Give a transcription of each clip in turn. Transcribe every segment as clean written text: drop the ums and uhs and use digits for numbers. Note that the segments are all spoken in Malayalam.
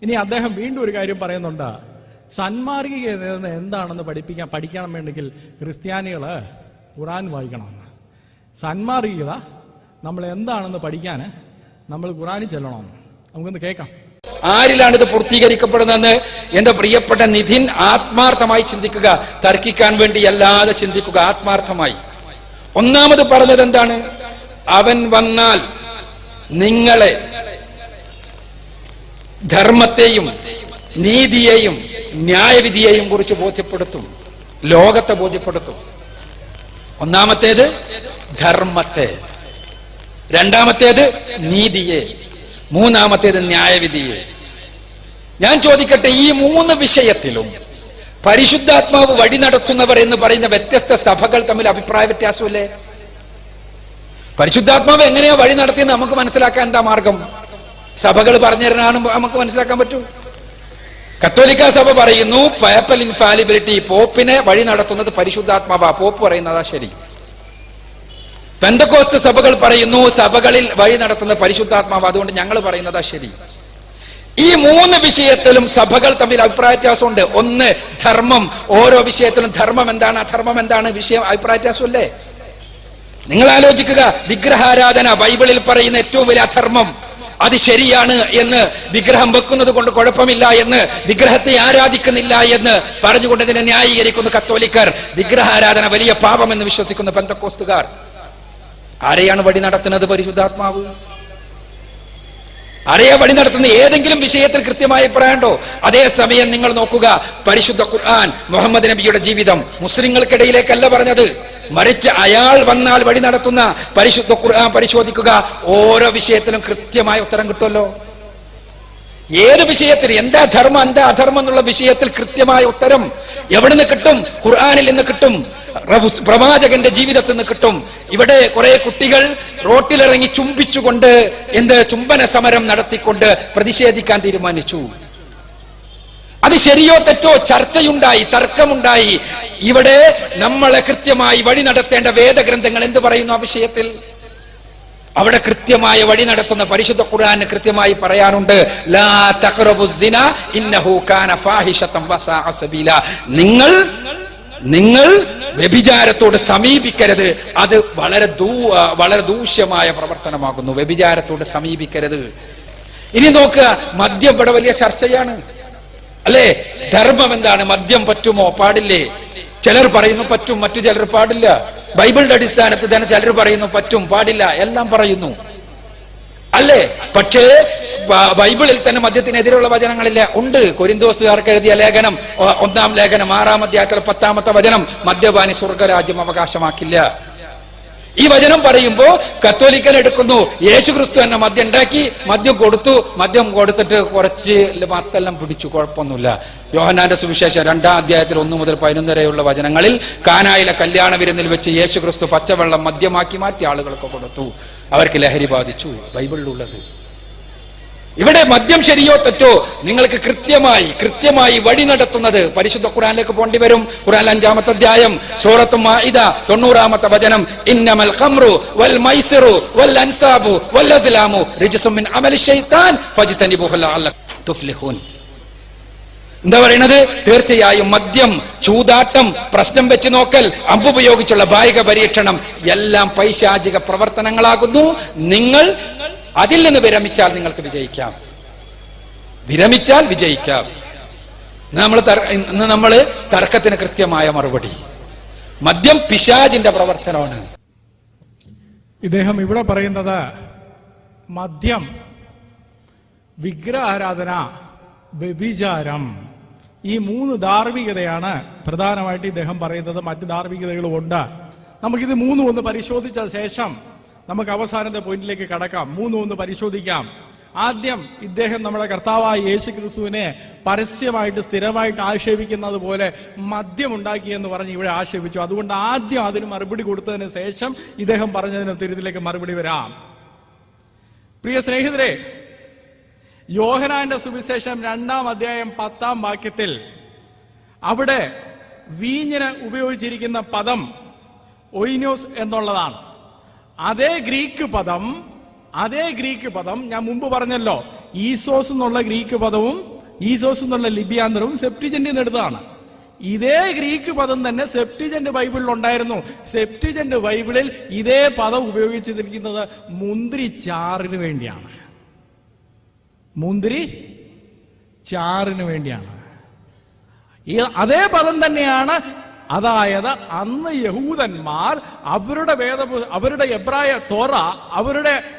ഇനി അദ്ദേഹം വീണ്ടും ഒരു കാര്യം പറയുന്നുണ്ട്. സന്മാർഗികത എന്താണെന്ന് പഠിക്കണം വേണ്ടെങ്കിൽ ക്രിസ്ത്യാനികള് ഖുർആൻ വായിക്കണമെന്ന്. സന്മാർഗികത നമ്മൾ എന്താണെന്ന് പഠിക്കാൻ നമ്മൾ ഖുർആനിൽ ചെല്ലണമെന്ന്. നമുക്കൊന്ന് കേൾക്കാം. ആരിലാണ് ഇത് പൂർത്തീകരിക്കപ്പെടുന്നതെന്ന് എന്റെ പ്രിയപ്പെട്ട നിധിൻ ആത്മാർത്ഥമായി ചിന്തിക്കുക. തർക്കിക്കാൻ വേണ്ടി അല്ലാതെ ചിന്തിക്കുക, ആത്മാർത്ഥമായി. ഒന്നാമത് പറഞ്ഞത് എന്താണ്? അവൻ വന്നാൽ നിങ്ങളെ ധർമ്മത്തെയും നീതിയെയും ന്യായവിധിയെയും കുറിച്ച് ബോധ്യപ്പെടുത്തും, ലോകത്തെ ബോധ്യപ്പെടുത്തും. ഒന്നാമത്തേത് ധർമ്മത്തെ, രണ്ടാമത്തേത് നീതിയെ, മൂന്നാമത്തേത് ന്യായവിധിയെ. ഞാൻ ചോദിക്കട്ടെ, ഈ മൂന്ന് വിഷയത്തിലും പരിശുദ്ധാത്മാവ് വഴി നടത്തുന്നവർ എന്ന് പറയുന്ന വ്യത്യസ്ത സഭകൾ തമ്മിൽ അഭിപ്രായ വ്യത്യാസമല്ലേ? പരിശുദ്ധാത്മാവ് എങ്ങനെയാ വഴി നടത്തിയെന്ന് നമുക്ക് മനസ്സിലാക്കാൻ എന്താ മാർഗം? സഭകൾ പറഞ്ഞു തരാനാണ് നമുക്ക് മനസ്സിലാക്കാൻ പറ്റൂ. കത്തോലിക്ക സഭ പറയുന്നു പേപ്പൽ ഇൻഫാലിബിലിറ്റി, പോപ്പിനെ വഴി നടത്തുന്നത് പരിശുദ്ധാത്മാവാ, പോപ്പ് പറയുന്നതാ ശരി. പെന്തക്കോസ്ത് സഭകൾ പറയുന്നു സഭകളിൽ വഴി നടത്തുന്ന പരിശുദ്ധാത്മാവ്, അതുകൊണ്ട് ഞങ്ങൾ പറയുന്നതാ ശരി. ഈ മൂന്ന് വിഷയത്തിലും സഭകൾ തമ്മിൽ അഭിപ്രായ വ്യത്യാസമുണ്ട്. ഒന്ന് ധർമ്മം, ഓരോ വിഷയത്തിലും ധർമ്മം എന്താണ് അധർമ്മം എന്താണ് വിഷയം അഭിപ്രായ വ്യത്യാസമല്ലേ? നിങ്ങൾ ആലോചിക്കുക, വിഗ്രഹാരാധന ബൈബിളിൽ പറയുന്ന ഏറ്റവും വലിയ അധർമ്മം, അത് ശരിയാണ് എന്ന്, വിഗ്രഹം വെക്കുന്നത് കൊണ്ട് കുഴപ്പമില്ല എന്ന്, വിഗ്രഹത്തെ ആരാധിക്കുന്നില്ല എന്ന് പറഞ്ഞുകൊണ്ട് ഇതിനെ ന്യായീകരിക്കുന്ന കത്തോലിക്കർ, വിഗ്രഹാരാധന വലിയ പാപമെന്ന് വിശ്വസിക്കുന്ന പെന്തക്കോസ്തുകാർ. ആരെയാണ് വഴി നടത്തുന്നത്? പരിശുദ്ധാത്മാവ്. ആരെയാ വഴി നടത്തുന്നത്? ഏതെങ്കിലും വിഷയത്തിൽ കൃത്യമായ അഭിപ്രായമുണ്ടോ? അതേസമയം നിങ്ങൾ നോക്കുക, പരിശുദ്ധ ഖുർആൻ, മുഹമ്മദ് നബിയുടെ ജീവിതം മുസ്ലിങ്ങൾക്കിടയിലേക്കല്ല പറഞ്ഞത്, മറിച്ച് അയാൾ വന്നാൽ വഴി നടത്തുന്ന പരിശുദ്ധ ഖുർആൻ പരിശോധിക്കുക. ഓരോ വിഷയത്തിലും കൃത്യമായ ഉത്തരം കിട്ടുമല്ലോ. ഏത് വിഷയത്തിൽ എന്താ ധർമ്മം എന്താ അധർമ്മം എന്നുള്ള വിഷയത്തിൽ കൃത്യമായ ഉത്തരം എവിടെ നിന്ന് കിട്ടും? ഖുർആനിൽ നിന്ന് കിട്ടും, പ്രവാചകന്റെ ജീവിതത്തിൽ നിന്ന് കിട്ടും. ഇവിടെ കുറെ കുട്ടികൾ റോട്ടിലിറങ്ങി ചുംബിച്ചുകൊണ്ട് ചുംബന സമരം നടത്തിക്കൊണ്ട് പ്രതിഷേധിക്കാൻ തീരുമാനിച്ചു. അത് ശരിയോ തെറ്റോ ചർച്ചയുണ്ടായി, തർക്കമുണ്ടായി. ഇവിടെ നമ്മളെ കൃത്യമായി വഴി നടത്തേണ്ട വേദഗ്രന്ഥങ്ങൾ എന്ത് പറയുന്നു ആ വിഷയത്തിൽ? അവിടെ കൃത്യമായ വഴി നടത്തുന്ന പരിശുദ്ധ ഖുർആന് കൃത്യമായി പറയാനുണ്ട്, ലാ തഖറബുസ് സിന ഇന്നഹു കാന ഫാഹിശതൻ വസാഅ സബീല. നിങ്ങൾ വ്യഭിചാരത്തോട് സമീപിക്കരുത്, അത് വളരെ ദൂഷ്യമായ പ്രവർത്തനമാകുന്നു. വ്യഭിചാരത്തോട് സമീപിക്കരുത്. ഇനി നോക്കുക, മദ്യം ഇവിടെ വലിയ ചർച്ചയാണ് അല്ലേ? ധർമ്മം എന്താണ്? മദ്യം പറ്റുമോ പാടില്ലേ? ചിലർ പറയുന്നു പറ്റും, മറ്റു ചിലർ പാടില്ല. ബൈബിളിന്റെ അടിസ്ഥാനത്തിൽ തന്നെ ചിലർ പറയുന്നു പറ്റും പാടില്ല, എല്ലാം പറയുന്നു അല്ലേ? പക്ഷേ ബൈബിളിൽ തന്നെ മദ്യത്തിനെതിരെയുള്ള വചനങ്ങളില്ല, ഉണ്ട്. കൊരിന്തോസുകാർക്ക് എഴുതിയ ലേഖനം, 1-ാം ലേഖനം 6-ാം അധ്യായത്തിലെ 10-ാമത്തെ വചനം, മദ്യപാനി സ്വർഗരാജ്യം അവകാശമാക്കില്ല. ഈ വചനം പറയുമ്പോ കത്തോലിക്കൻ എടുക്കുന്നു യേശു ക്രിസ്തു എന്നെ മദ്യം ഉണ്ടാക്കി, മദ്യം കൊടുത്തിട്ട് കുറച്ച് മത്തെല്ലാം പിടിച്ചു, കുഴപ്പമൊന്നുമില്ല. യോഹന്നാന്റെ സുവിശേഷം 2-ാം അധ്യായത്തിൽ 1 മുതൽ 11 വരെയുള്ള വചനങ്ങളിൽ കാനായിലെ കല്യാണ വിരുന്നിൽ വെച്ച് യേശു ക്രിസ്തു പച്ചവെള്ളം മദ്യമാക്കി മാറ്റി ആളുകൾക്ക് കൊടുത്തു, അവർക്ക് ലഹരി ബാധിച്ചു. ബൈബിളിലുള്ളത്. ഇവിടെ മദ്യം ശരിയോ തെറ്റോ നിങ്ങൾക്ക് കൃത്യമായി വഴി നടത്തുന്നത് പരിശുദ്ധ ഖുർആനിലേക്ക് പോണ്ടി വരും. ഖുർആൻ 5-ാമത്തെ അധ്യായം സൂറത്തുൽ മാഇദ 90-ാമത്തെ വചനം, ഇന്നമൽ ഖംറു വൽ മൈസിറു വൽ അൻസാബു വൽ അസ്ലാമു റിജ്സും മിൻ അമലി ശൈത്താൻ ഫജ്തനിബുഹു ലഅല്ലക്കും തുഫ്ലിഹൂൻ. എന്താ പറയുന്നത്? തീർച്ചയായും മദ്യം, ചൂതാട്ടം, പ്രശ്നം വെച്ച് നോക്കൽ, അമ്പുപയോഗിച്ചുള്ള ഭായിക പരീക്ഷണം എല്ലാം പൈശാചിക പ്രവർത്തനങ്ങളാകുന്നു. നിങ്ങൾ അതിൽ നിന്ന് വിരമിച്ചാൽ നിങ്ങൾക്ക് വിജയിക്കാം. നമ്മൾ തർക്കത്തിന് കൃത്യമായ മറുപടി. മദ്യം പിശാചിന്റെ പ്രവർത്തനമാണ്. ഇദ്ദേഹം ഇവിടെ പറയുന്നത് മദ്യം, വിഗ്രഹാരാധന, വ്യഭിചാരം, ഈ 3 ധാർമ്മികതയാണ് പ്രധാനമായിട്ട് ഇദ്ദേഹം പറയുന്നത്. മറ്റ് ധാർമ്മികതകളും ഉണ്ട്. നമുക്കിത് 3 ഒന്ന് പരിശോധിച്ച ശേഷം നമുക്ക് അവസാനത്തെ പോയിന്റിലേക്ക് കടക്കാം. 3 ഒന്ന് പരിശോധിക്കാം. ആദ്യം ഇദ്ദേഹം നമ്മുടെ കർത്താവായ യേശു ക്രിസ്തുവിനെ പരസ്യമായിട്ട് സ്ഥിരമായിട്ട് ആക്ഷേപിക്കുന്നത് പോലെ മദ്യം ഉണ്ടാക്കിയെന്ന് പറഞ്ഞ് ഇവിടെ ആക്ഷേപിച്ചു. അതുകൊണ്ട് ആദ്യം അതിന് മറുപടി കൊടുത്തതിന് ശേഷം ഇദ്ദേഹം പറഞ്ഞതിന് തിരുത്തിലേക്ക് മറുപടി വരാം. പ്രിയ സ്നേഹിതരെ, യോഹന്നാന്റെ സുവിശേഷം 2-ാം അധ്യായം 10-ാം വാക്യത്തിൽ അവിടെ വീഞ്ഞിന് ഉപയോഗിച്ചിരിക്കുന്ന പദം ഒയിനോസ് എന്നുള്ളതാണ്. അതേ ഗ്രീക്ക് പദം ഞാൻ മുമ്പ് പറഞ്ഞല്ലോ, ഈസോസ് എന്നുള്ള ഗ്രീക്ക് പദവും ഈസോസ് എന്നുള്ള ലിപിയാന്തരവും സെപ്റ്റിജന്റിൽ നിന്ന് എടുത്തതാണ്. ഇതേ ഗ്രീക്ക് പദം തന്നെ സെപ്റ്റിജന്റ് ബൈബിളിൽ ഉണ്ടായിരുന്നു. സെപ്റ്റിജന്റ് ബൈബിളിൽ ഇതേ പദം ഉപയോഗിച്ചിരിക്കുന്നത് മുന്തിരി ചാറിന് വേണ്ടിയാണ്. മുന്തിരി ചാറിന് വേണ്ടിയാണ്. അതേ പദം തന്നെയാണ്. അതായത് അന്ന് യഹൂദന്മാർ അവരുടെ എബ്രായ തോറ,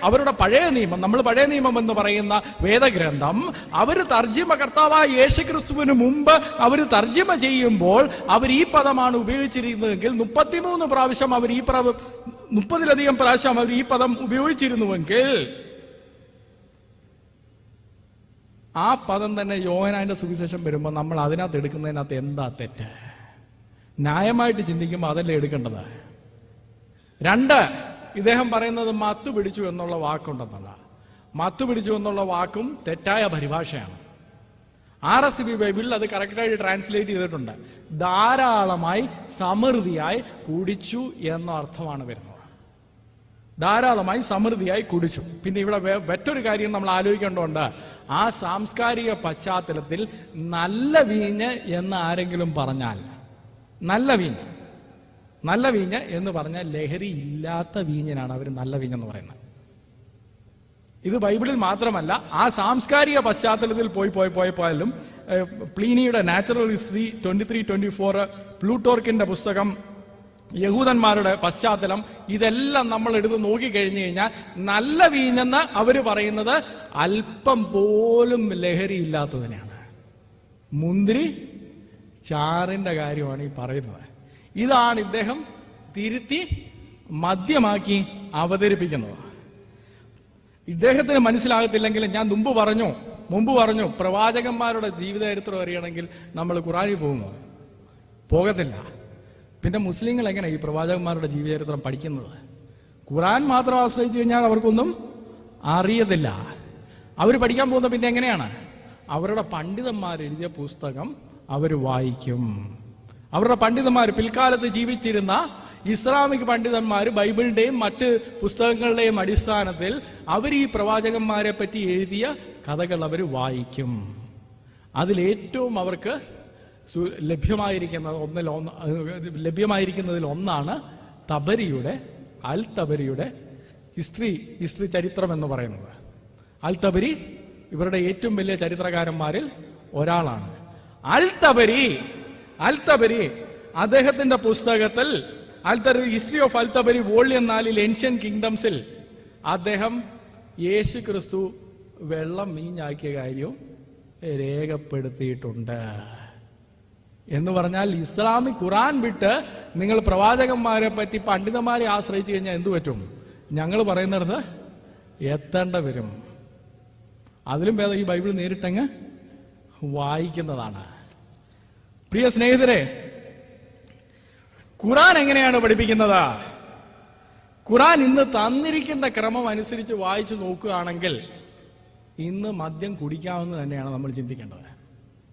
അവരുടെ പഴയ നിയമം, നമ്മൾ പഴയ നിയമം എന്ന് പറയുന്ന വേദഗ്രന്ഥം, അവർ തർജിമ കർത്താവായ യേശുക്രിസ്തുവിന് മുമ്പ് അവർ തർജിമ ചെയ്യുമ്പോൾ അവർ ഈ പദമാണ് ഉപയോഗിച്ചിരുന്നതെങ്കിൽ 33 പ്രാവശ്യം അവർ 30-ലധികം പ്രാവശ്യം അവർ ഈ പദം ഉപയോഗിച്ചിരുന്നുവെങ്കിൽ ആ പദം തന്നെ യോഹന്നാന്റെ സുവിശേഷം വരുമ്പോൾ നമ്മൾ അതിനകത്ത് എടുക്കുന്നതിനകത്ത് എന്താ തെറ്റ്? ന്യായമായിട്ട് ചിന്തിക്കുമ്പോൾ അതല്ലേ എടുക്കേണ്ടത്. 2, ഇദ്ദേഹം പറയുന്നത് മത്തു പിടിച്ചു എന്നുള്ള വാക്കുണ്ടെന്നല്ല. മത്തു പിടിച്ചു എന്നുള്ള വാക്കും തെറ്റായ പരിഭാഷയാണ്. RSV ബൈബിളിൽ അത് കറക്റ്റായിട്ട് ട്രാൻസ്ലേറ്റ് ചെയ്തിട്ടുണ്ട്. ധാരാളമായി സമൃദ്ധിയായി കുടിച്ചു എന്ന അർത്ഥമാണ് വരുന്നത്. ധാരാളമായി സമൃദ്ധിയായി കുടിച്ചു. പിന്നെ ഇവിടെ മറ്റൊരു കാര്യം നമ്മൾ ആലോചിക്കേണ്ടതുണ്ട്. ആ സാംസ്കാരിക പശ്ചാത്തലത്തിൽ നല്ല വീഞ്ഞ് എന്ന് ആരെങ്കിലും പറഞ്ഞാൽ, നല്ല വീഞ്ഞ് എന്ന് പറഞ്ഞാൽ ലഹരി ഇല്ലാത്ത വീഞ്ഞിനാണ് അവർ നല്ല വീഞ്ഞെന്ന് പറയുന്നത്. ഇത് ബൈബിളിൽ മാത്രമല്ല, ആ സാംസ്കാരിക പശ്ചാത്തലത്തിൽ പോയാലും പ്ലീനിയുടെ നാച്ചുറൽ ഹിസ്റ്ററി 23-24, പ്ലൂട്ടോർക്കിന്റെ പുസ്തകം, യഹൂദന്മാരുടെ പശ്ചാത്തലം, ഇതെല്ലാം നമ്മൾ എടുത്ത് നോക്കിക്കഴിഞ്ഞു കഴിഞ്ഞാൽ നല്ല വീഞ്ഞെന്ന് അവർ പറയുന്നത് അല്പം പോലും ലഹരി ഇല്ലാത്തതിനാണ്. മുന്തിരി ചാറിന്റെ കാര്യമാണ് ഈ പറയുന്നത്. ഇതാണ് ഇദ്ദേഹം തിരുത്തി മദ്യമാക്കി അവതരിപ്പിക്കുന്നത്. ഇദ്ദേഹത്തിന് മനസ്സിലാകത്തില്ലെങ്കിൽ ഞാൻ മുമ്പ് പറഞ്ഞു പ്രവാചകന്മാരുടെ ജീവിതചരിത്രം അറിയണമെങ്കിൽ നമ്മൾ ഖുറാനിൽ പോകുമോ? പോകത്തില്ല. പിന്നെ മുസ്ലിങ്ങൾ എങ്ങനെ ഈ പ്രവാചകന്മാരുടെ ജീവചരിത്രം പഠിക്കുന്നത്? ഖുറാൻ മാത്രം ആശ്രയിച്ചു കഴിഞ്ഞാൽ അവർക്കൊന്നും അറിയത്തില്ല. അവർ പഠിക്കാൻ പോകുന്ന പിന്നെ എങ്ങനെയാണ്? അവരുടെ പണ്ഡിതന്മാർ എഴുതിയ പുസ്തകം അവർ വായിക്കും. അവരുടെ പണ്ഡിതന്മാർ, പിൽക്കാലത്ത് ജീവിച്ചിരുന്ന ഇസ്ലാമിക് പണ്ഡിതന്മാർ ബൈബിളിന്റെയും മറ്റ് പുസ്തകങ്ങളുടെയും അടിസ്ഥാനത്തിൽ അവർ ഈ പ്രവാചകന്മാരെ പറ്റി എഴുതിയ കഥകൾ അവർ വായിക്കും. അതിലേറ്റവും അവർക്ക് ലഭ്യമായിരിക്കുന്നതിൽ ഒന്നാണ് അൽ തബരിയുടെ ഹിസ്റ്ററി ചരിത്രം എന്ന് പറയുന്നത്. അൽ തബരി ഇവരുടെ ഏറ്റവും വലിയ ചരിത്രകാരന്മാരിൽ ഒരാളാണ്. അൽ തബരി അദ്ദേഹത്തിന്റെ പുസ്തകത്തിൽ history of Al Tabari volume 4 ancient കിങ്ഡംസിൽ അദ്ദേഹം യേശു ക്രിസ്തു വെള്ളം വീഞ്ഞാക്കിയ കാര്യവും രേഖപ്പെടുത്തിയിട്ടുണ്ട്. എന്ന് പറഞ്ഞാൽ ഇസ്ലാമിക് ഖുറാൻ വിട്ട് നിങ്ങൾ പ്രവാചകന്മാരെ പറ്റി പണ്ഡിതന്മാരെ ആശ്രയിച്ചു കഴിഞ്ഞാൽ എന്തു പറ്റും? ഞങ്ങൾ പറയുന്നിടത്ത് എത്തേണ്ട വരും. അതിലും ഭേദം ഈ ബൈബിൾ നേരിട്ടങ്ങ് വായിക്കുന്നതാണ്. പ്രിയ സ്നേഹിതരെ, ഖുറാൻ എങ്ങനെയാണ് പഠിപ്പിക്കുന്നത്? ഖുറാൻ ഇന്ന് തന്നിരിക്കുന്ന ക്രമം അനുസരിച്ച് വായിച്ചു നോക്കുകയാണെങ്കിൽ ഇന്ന് മദ്യം കുടിക്കാമെന്ന് തന്നെയാണ് നമ്മൾ ചിന്തിക്കേണ്ടത്.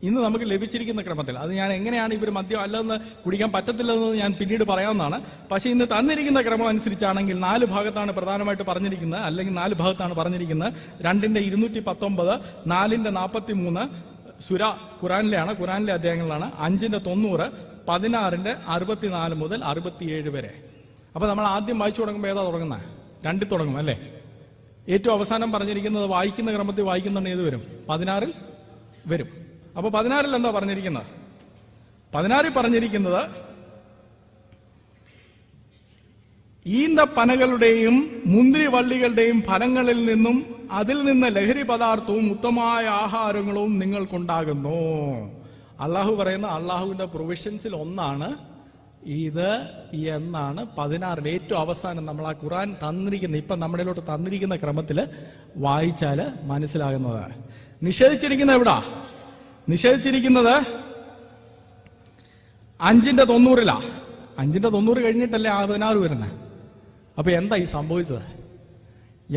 ഇന്ന് നമുക്ക് ലഭിച്ചിരിക്കുന്ന ക്രമത്തിൽ. അത് ഞാൻ എങ്ങനെയാണ് ഇവർ മദ്യം അല്ലെന്ന് കുടിക്കാൻ പറ്റത്തില്ലെന്ന് ഞാൻ പിന്നീട് പറയാവുന്നതാണ്. പക്ഷെ ഇന്ന് തന്നിരിക്കുന്ന ക്രമം അനുസരിച്ചാണെങ്കിൽ 4 ഭാഗത്താണ് പ്രധാനമായിട്ട് പറഞ്ഞിരിക്കുന്നത്, അല്ലെങ്കിൽ 4 ഭാഗത്താണ് പറഞ്ഞിരിക്കുന്നത്. 2:219, 4:43 ഖുറാനിലെ അധ്യായങ്ങളാണ്. 5:90, 16:64 മുതൽ 67 വരെ. അപ്പൊ നമ്മൾ ആദ്യം വായിച്ചു തുടങ്ങുമ്പോൾ ഏതാ തുടങ്ങുന്നത്? 2 തുടങ്ങും അല്ലേ? ഏറ്റവും അവസാനം പറഞ്ഞിരിക്കുന്നത് വായിക്കുന്ന ക്രമത്തിൽ വായിക്കുന്നുണ്ട് ഏത് വരും? 16 വരും. അപ്പൊ 16 എന്താ പറഞ്ഞിരിക്കുന്നത്? 16 പറഞ്ഞിരിക്കുന്നത് ഈന്തപ്പനകളുടെയും മുന്തിരിവള്ളികളുടെയും ഫലങ്ങളിൽ നിന്നും അതിൽ നിന്ന് ലഹരി പദാർത്ഥവും ഉത്തമമായ ആഹാരങ്ങളും നിങ്ങൾക്കുണ്ടാകുന്നു. അള്ളാഹു പറയുന്ന അള്ളാഹുവിന്റെ പ്രൊവിഷൻസിൽ ഒന്നാണ് ഇത് എന്നാണ് 16 ഏറ്റവും അവസാനം നമ്മൾ ആ ഖുറാൻ തന്നിരിക്കുന്ന, ഇപ്പൊ നമ്മളിലോട്ട് തന്നിരിക്കുന്ന ക്രമത്തിൽ വായിച്ചാല് മനസ്സിലാകുന്നത്. നിഷേധിച്ചിരിക്കുന്നത് എവിടാ? നിഷേധിച്ചിരിക്കുന്നത് 5:90. 5:90 കഴിഞ്ഞിട്ടല്ലേ 16 വരുന്നത്. അപ്പൊ എന്താ ഈ സംഭവിച്ചത്?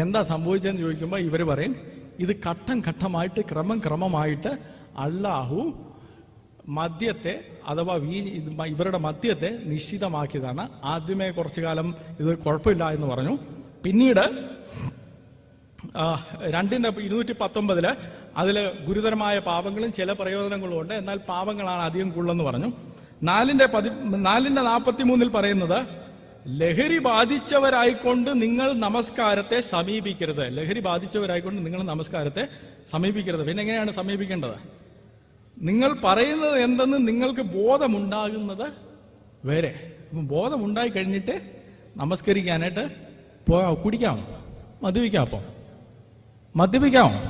എന്താ സംഭവിച്ചതെന്ന് ചോദിക്കുമ്പോൾ ഇവർ പറയും ഇത് ഘട്ടം ഘട്ടമായിട്ട് ക്രമമായിട്ട് അള്ളാഹു മദ്യത്തെ അഥവാ ഇവരുടെ മദ്യത്തെ നിശ്ചിതമാക്കിയതാണ്. ആദ്യമേ കുറച്ചു കാലം ഇത് കുഴപ്പമില്ല എന്ന് പറഞ്ഞു. പിന്നീട് 2:219 അതിൽ ഗുരുതരമായ പാപങ്ങളും ചില പ്രയോജനങ്ങളും ഉണ്ട്, എന്നാൽ പാപങ്ങളാണ് അധികം കൂടുതലെന്ന് പറഞ്ഞു. 4:43 പറയുന്നത്, ലഹരി ബാധിച്ചവരായിക്കൊണ്ട് നിങ്ങൾ നമസ്കാരത്തെ സമീപിക്കരുത്. ലഹരി ബാധിച്ചവരായിക്കൊണ്ട് നിങ്ങൾ നമസ്കാരത്തെ സമീപിക്കരുത്. പിന്നെ എങ്ങനെയാണ് സമീപിക്കേണ്ടത്? നിങ്ങൾ പറയുന്നത് എന്തെന്ന് നിങ്ങൾക്ക് ബോധമുണ്ടാകുന്നത് വരെ. ബോധമുണ്ടായി കഴിഞ്ഞിട്ട് നമസ്കരിക്കാനായിട്ട് കുടിക്കാമോ? മദ്യപിക്കാമോ?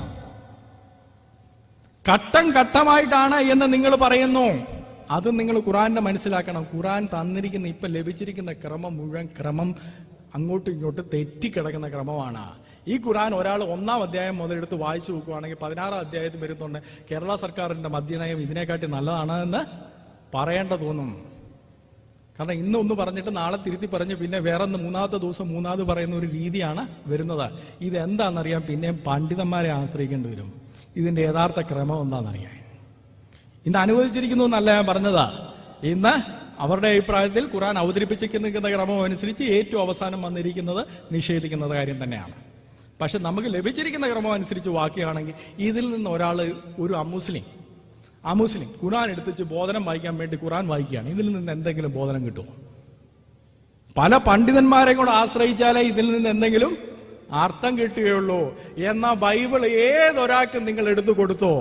ഘട്ടം ഘട്ടമായിട്ടാണ് എന്ന് നിങ്ങൾ പറയുന്നു. അത് നിങ്ങൾ ഖുറാന്റെ മനസ്സിലാക്കണം. ഖുറാൻ തന്നിരിക്കുന്ന ഇപ്പൊ ലഭിച്ചിരിക്കുന്ന ക്രമം മുഴുവൻ ക്രമം അങ്ങോട്ടും ഇങ്ങോട്ടും തെറ്റിക്കിടക്കുന്ന ക്രമമാണ്. ഈ ഖുറാൻ ഒരാൾ 1-ാം അധ്യായം മുതൽ എടുത്ത് വായിച്ചു നോക്കുകയാണെങ്കിൽ 16-ാം അധ്യായത്തിൽ വരുന്നുണ്ട് കേരള സർക്കാരിന്റെ മദ്യനയം ഇതിനെക്കാട്ടി നല്ലതാണ് എന്ന് പറയേണ്ട തോന്നും. കാരണം ഇന്ന് ഒന്ന് പറഞ്ഞിട്ട് നാളെ തിരുത്തി പറഞ്ഞ് പിന്നെ വേറെ 3-ാമത്തെ ദിവസം 3-ാമത് പറയുന്ന ഒരു രീതിയാണ് വരുന്നത്. ഇതെന്താണെന്നറിയാൻ പിന്നെയും പണ്ഡിതന്മാരെ ആശ്രയിക്കേണ്ടി വരും. ഇതിന്റെ യഥാർത്ഥ ക്രമം എന്താണെന്നറിയാൻ. ഇന്ന് അനുവദിച്ചിരിക്കുന്നു എന്നല്ല ഞാൻ പറഞ്ഞതാ. ഇന്ന് അവരുടെ അഭിപ്രായത്തിൽ ഖുറാൻ അവതരിപ്പിച്ചിരിക്കുന്ന ക്രമം അനുസരിച്ച് ഏറ്റവും അവസാനം വന്നിരിക്കുന്നത് നിഷേധിക്കുന്നത് കാര്യം തന്നെയാണ്. പക്ഷെ നമുക്ക് ലഭിച്ചിരിക്കുന്ന ക്രമം അനുസരിച്ച് വാക്കുകയാണെങ്കിൽ ഇതിൽ നിന്ന് ഒരാൾ, ഒരു അമുസ്ലിം ഖുറാൻ എടുത്തിച്ച് ബോധനം വായിക്കാൻ വേണ്ടി ഖുറാൻ വായിക്കുകയാണ്. ഇതിൽ നിന്ന് എന്തെങ്കിലും ബോധനം കിട്ടുമോ? പല പണ്ഡിതന്മാരെ കൂടെ ആശ്രയിച്ചാലേ ഇതിൽ നിന്ന് എന്തെങ്കിലും അർത്ഥം കിട്ടുകയുള്ളൂ. എന്നാ ബൈബിൾ ഏതൊരാൾക്കും നിങ്ങൾ എടുത്തു കൊടുത്തോ,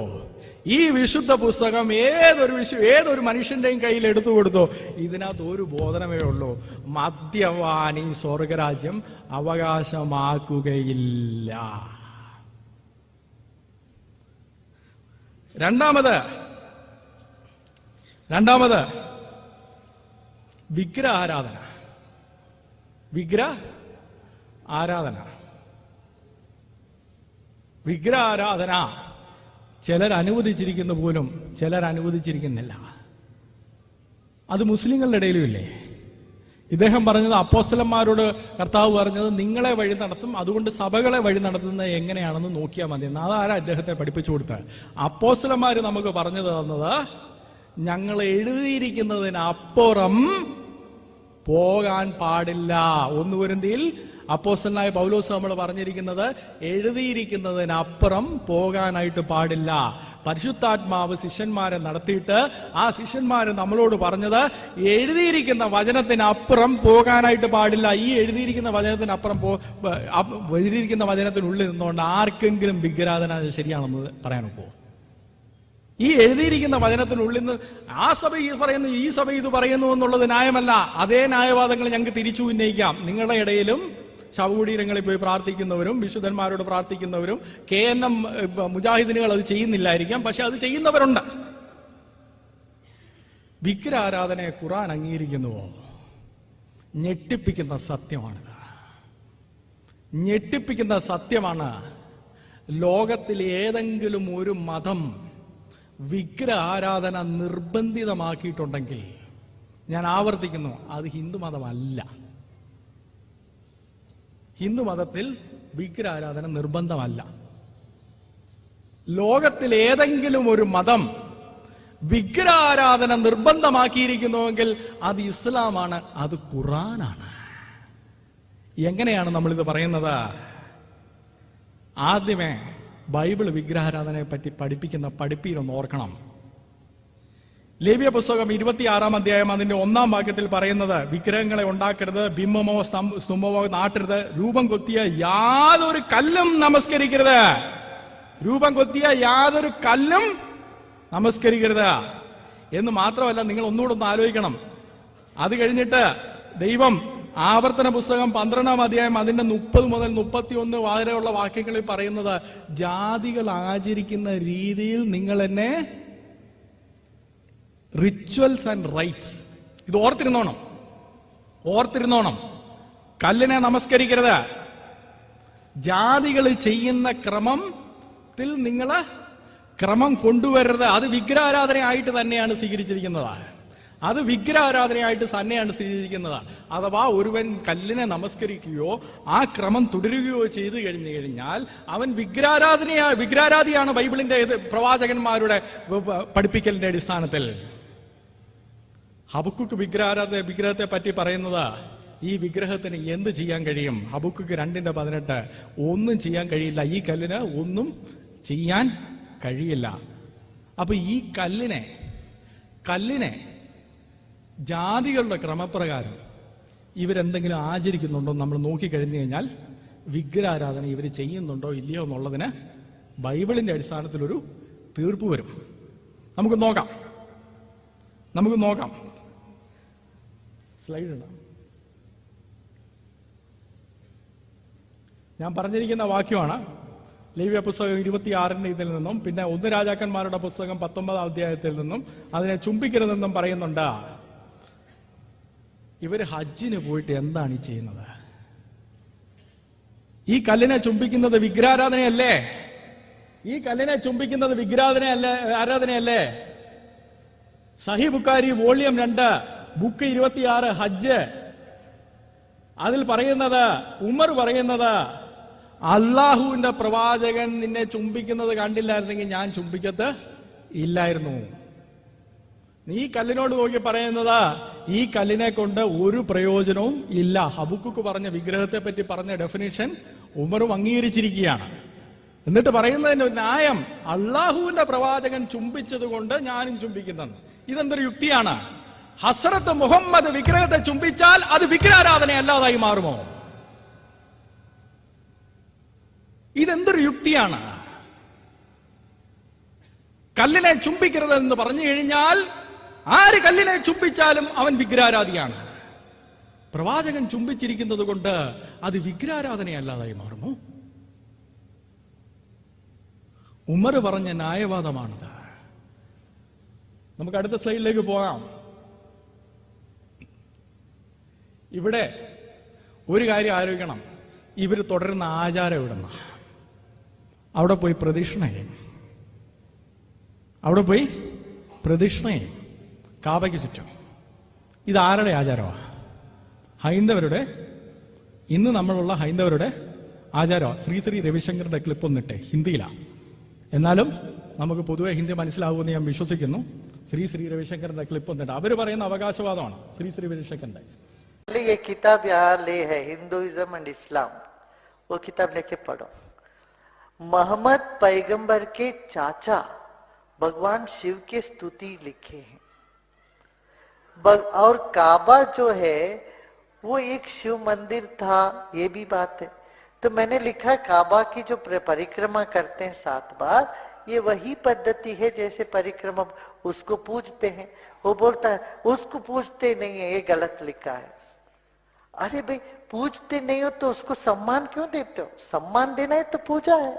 ഈ വിശുദ്ധ പുസ്തകം ഏതൊരു മനുഷ്യന്റെയും കയ്യിൽ എടുത്തു കൊടുത്തോ, ഇതിനകത്ത് ഒരു ബോധനമേ ഉള്ളൂ: മദ്യപാനി സ്വർഗരാജ്യം അവകാശമാക്കുകയില്ല. രണ്ടാമത് വിഗ്രഹ ആരാധന ചിലർ അനുവദിച്ചിരിക്കുന്നു പോലും, ചിലർ അനുവദിച്ചിരിക്കുന്നില്ല. അത് മുസ്ലിങ്ങളുടെ ഇടയിലും ഇല്ലേ? ഇദ്ദേഹം പറഞ്ഞത്, അപ്പോസ്തലന്മാരോട് കർത്താവ് പറഞ്ഞത്, നിങ്ങളെ വഴി നടത്തും, അതുകൊണ്ട് സഭകളെ വഴി നടത്തുന്നത് എങ്ങനെയാണെന്ന് നോക്കിയാൽ മതി. അതാരാ ഇദ്ദേഹത്തെ പഠിപ്പിച്ചു കൊടുത്തത്? അപ്പോസ്തലന്മാര് നമുക്ക് പറഞ്ഞു തന്നത്, ഞങ്ങൾ എഴുതിയിരിക്കുന്നതിനപ്പുറം പോകാൻ പാടില്ല. 1 കൊരിന്ത്യയിൽ അപ്പോസ്തലനായ പൗലോസ് നമ്മൾ പറഞ്ഞിരിക്കുന്നത്, എഴുതിയിരിക്കുന്നതിനപ്പുറം പോകാനായിട്ട് പാടില്ല. പരിശുദ്ധാത്മാവ് ശിഷ്യന്മാരെ നടത്തിയിട്ട് ആ ശിഷ്യന്മാര് നമ്മളോട് പറഞ്ഞത്, എഴുതിയിരിക്കുന്ന വചനത്തിനപ്പുറം പോകാനായിട്ട് പാടില്ല. ഈ എഴുതിയിരിക്കുന്ന വചനത്തിനപ്പുറം എഴുതിയിരിക്കുന്ന വചനത്തിനുള്ളിൽ നിന്നുകൊണ്ട് ആർക്കെങ്കിലും വിഗ്രഹാരാധന ശരിയാണെന്ന് പറയാൻ ഒക്കുമോ? ഈ എഴുതിയിരിക്കുന്ന വചനത്തിനുള്ളിൽ നിന്ന് ആ സഭ ഈ പറയുന്നു, ഈ സഭ ഇത് പറയുന്നു എന്നുള്ളത് ന്യായമല്ല. അതേ ന്യായവാദങ്ങൾ ഞങ്ങൾക്ക് തിരിച്ചു ഉന്നയിക്കാം. നിങ്ങളുടെ ഇടയിലും ശവകുടീരങ്ങളിൽ പോയി പ്രാർത്ഥിക്കുന്നവരും വിശുദ്ധന്മാരോട് പ്രാർത്ഥിക്കുന്നവരും KNM മുജാഹിദിനുകൾ അത് ചെയ്യുന്നില്ലായിരിക്കാം, പക്ഷെ അത് ചെയ്യുന്നവരുണ്ട്. വിഗ്രഹാരാധനയെ ഖുർആൻ അംഗീകരിക്കുന്നുവോ? ഞെട്ടിപ്പിക്കുന്ന സത്യമാണിത്. ഞെട്ടിപ്പിക്കുന്ന സത്യമാണ്. ലോകത്തിൽ ഏതെങ്കിലും ഒരു മതം വിഗ്രഹാരാധന നിർബന്ധിതമാക്കിയിട്ടുണ്ടെങ്കിൽ, ഞാൻ ആവർത്തിക്കുന്നു, അത് ഹിന്ദുമതമല്ല. ഹിന്ദുമതത്തിൽ വിഗ്രഹാരാധന നിർബന്ധമല്ല. ലോകത്തിൽ ഏതെങ്കിലും ഒരു മതം വിഗ്രഹാരാധന നിർബന്ധമാക്കിയിരിക്കുന്നുവെങ്കിൽ അത് ഇസ്ലാമാണ്, അത് ഖുർആനാണ്. എങ്ങനെയാണ് നമ്മളിത് പറയുന്നത്? ആദ്യമേ ബൈബിൾ വിഗ്രഹാരാധനയെ പറ്റി പഠിപ്പിക്കുന്ന പഠിപ്പീരൊന്ന് ഓർക്കണം. ലേവ്യ പുസ്തകം 26-ാം അധ്യായം അതിന്റെ 1-ാം വാക്യത്തിൽ പറയുന്നത്, വിഗ്രഹങ്ങളെ ഉണ്ടാക്കരുത്, ബിംബമോ സ്തംഭമോ നാട്ടരുത്, രൂപം കൊത്തിയ യാതൊരു കല്ലും നമസ്കരിക്കരുത്. രൂപം കൊത്തിയ യാതൊരു കല്ലും നമസ്കരിക്കരുത് എന്ന് മാത്രമല്ല, നിങ്ങൾ ഒന്നുകൂടെ ഒന്ന് ആലോചിക്കണം. അത് കഴിഞ്ഞിട്ട് ദൈവം ആവർത്തന പുസ്തകം 12-ാം അധ്യായം അതിന്റെ 30 മുതൽ 31 വരെയുള്ള വാക്യങ്ങളിൽ പറയുന്നത്, ജാതികൾ ആചരിക്കുന്ന രീതിയിൽ നിങ്ങൾ എന്നെ, റിച്വൽസ് ആൻഡ് റൈറ്റ്സ്, ഇത് ഓർത്തിരുന്നോണം. കല്ലിനെ നമസ്കരിക്കരുത്. ജാതികൾ ചെയ്യുന്ന ക്രമത്തിൽ നിങ്ങൾ ക്രമം കൊണ്ടുവരരുത്. അത് വിഗ്രഹാരാധനയായിട്ട് തന്നെയാണ് സ്വീകരിച്ചിരിക്കുന്നത്. അത് വിഗ്രഹാരാധനയായിട്ട് തന്നെയാണ് സ്വീകരിക്കുന്നത്. അഥവാ ഒരുവൻ കല്ലിനെ നമസ്കരിക്കുകയോ ആ ക്രമം തുടരുകയോ ചെയ്തു കഴിഞ്ഞാൽ അവൻ വിഗ്രഹാരാധിയാണ് ബൈബിളിന്റെ പ്രവാചകന്മാരുടെ പഠിപ്പിക്കലിന്റെ അടിസ്ഥാനത്തിൽ. ഹബക്കുക്ക് വിഗ്രഹത്തെ പറ്റി പറയുന്നത്, ഈ വിഗ്രഹത്തിന് എന്ത് ചെയ്യാൻ കഴിയും? ഹബക്കുക്ക് 2:18, ഒന്നും ചെയ്യാൻ കഴിയില്ല. ഈ കല്ലിന് ഒന്നും ചെയ്യാൻ കഴിയില്ല. അപ്പൊ ഈ കല്ലിനെ ജാതികളുടെ ക്രമപ്രകാരം ഇവരെന്തെങ്കിലും ആചരിക്കുന്നുണ്ടോ നമ്മൾ നോക്കിക്കഴിഞ്ഞു കഴിഞ്ഞാൽ വിഗ്രഹാരാധന ഇവർ ചെയ്യുന്നുണ്ടോ ഇല്ലയോ എന്നുള്ളതിന് ബൈബിളിന്റെ അടിസ്ഥാനത്തിലൊരു തീർപ്പ് വരും. നമുക്ക് നോക്കാം. സ്ലൈഡ് ഉണ്ട്. ഞാൻ പറഞ്ഞിരിക്കുന്ന വാക്യമാണ് ലേവ്യ പുസ്തകം 26 ഇതിൽ നിന്നും, പിന്നെ 1 രാജാക്കന്മാരുടെ പുസ്തകം 19 അധ്യായത്തിൽ നിന്നും അതിനെ ചുംബിക്കരുതെന്നും പറയുന്നുണ്ട്. ഇവര് ഹജ്ജിന് പോയിട്ട് എന്താണ് ഈ ചെയ്യുന്നത്? ഈ കല്ലിനെ ചുംബിക്കുന്നത് വിഗ്രഹാരാധനയല്ലേ? ആരാധനയല്ലേ? സഹി ബുഖാരി വോളിയം 2 ബുക്ക് 26 ഹജ്ജ്, അതിൽ പറയുന്നത്, ഉമർ പറയുന്നത്, അള്ളാഹുവിന്റെ പ്രവാചകൻ നിന്നെ ചുംബിക്കുന്നത് കണ്ടില്ലായിരുന്നെങ്കിൽ ഞാൻ ചുംബിക്കത്ത് ഇല്ലായിരുന്നു. നീ കല്ലിനോട് നോക്കി പറയുന്നത് ഈ കല്ലിനെ കൊണ്ട് ഒരു പ്രയോജനവും ഇല്ല. ഹബക്കുക്ക് പറഞ്ഞ വിഗ്രഹത്തെ പറ്റി പറഞ്ഞ ഡെഫിനിഷൻ ഉമറും അംഗീകരിച്ചിരിക്കുകയാണ്. എന്നിട്ട് പറയുന്നതിന്റെ ന്യായം, അള്ളാഹുവിന്റെ പ്രവാചകൻ ചുംബിച്ചത് കൊണ്ട് ഞാനും ചുംബിക്കുന്നു. ഇതെന്തൊരു യുക്തിയാണ്? ഹസ്രത്ത് മുഹമ്മദ് വിഗ്രഹത്തെ ചുംബിച്ചാൽ അത് വിഗ്രഹാരാധന അല്ലാതായി മാറുമോ? ഇതെന്തൊരു യുക്തിയാണ്? കല്ലിനെ ചുംബിക്കരുതെന്ന് പറഞ്ഞു കഴിഞ്ഞാൽ ആര് കല്ലിനെ ചുംബിച്ചാലും അവൻ വിഗ്രഹാരാധിയാണ്. പ്രവാചകൻ ചുംബിച്ചിരിക്കുന്നത് കൊണ്ട് അത് വിഗ്രഹാരാധനയല്ലാതായി മാറുമോ? ഉമർ പറഞ്ഞ ന്യായവാദമാണിത്. നമുക്ക് അടുത്ത സ്ലൈഡിലേക്ക് പോകാം. ഇവിടെ ഒരു കാര്യം ആലോചിക്കണം. ഇവർ തുടരുന്ന ആചാരം ഇവിടുന്ന അവിടെ പോയി പ്രദക്ഷിണയും കാബയ്ക്ക് ചുറ്റും. ഇത് ആരുടെ ആചാരമാണ്? ഹൈന്ദവരുടെ, ഇന്ന് നമ്മളുള്ള ഹൈന്ദവരുടെ ആചാരമാണ്. ശ്രീ രവിശങ്കറിന്റെ ക്ലിപ്പ് ഒന്നിട്ടെ, ഹിന്ദിയിലാണ്, എന്നാലും നമുക്ക് പൊതുവെ ഹിന്ദി മനസ്സിലാവുമെന്ന് ഞാൻ വിശ്വസിക്കുന്നു. ശ്രീ രവിശങ്കറിന്റെ ക്ലിപ്പ് ഒന്നിട്ട് അവർ പറയുന്ന അവകാശവാദമാണ് ശ്രീ രവിശങ്കറിന്റെ. ये किताब यहाँ ले है, हिंदुइज्म एंड इस्लाम, वो किताब लेके पढ़ो. मोहम्मद पैगंबर के चाचा भगवान शिव के स्तुति लिखे हैं. और काबा जो है वो एक शिव मंदिर था, ये भी बात है. तो मैंने लिखा काबा की जो परिक्रमा करते हैं 7 बार, ये वही पद्धति है जैसे परिक्रमा, उसको पूजते हैं. वो बोलता है उसको पूजते नहीं है, ये गलत लिखा है. अरे भाई पूजते नहीं हो तो उसको सम्मान क्यों देते हो? सम्मान देना है तो पूजा है.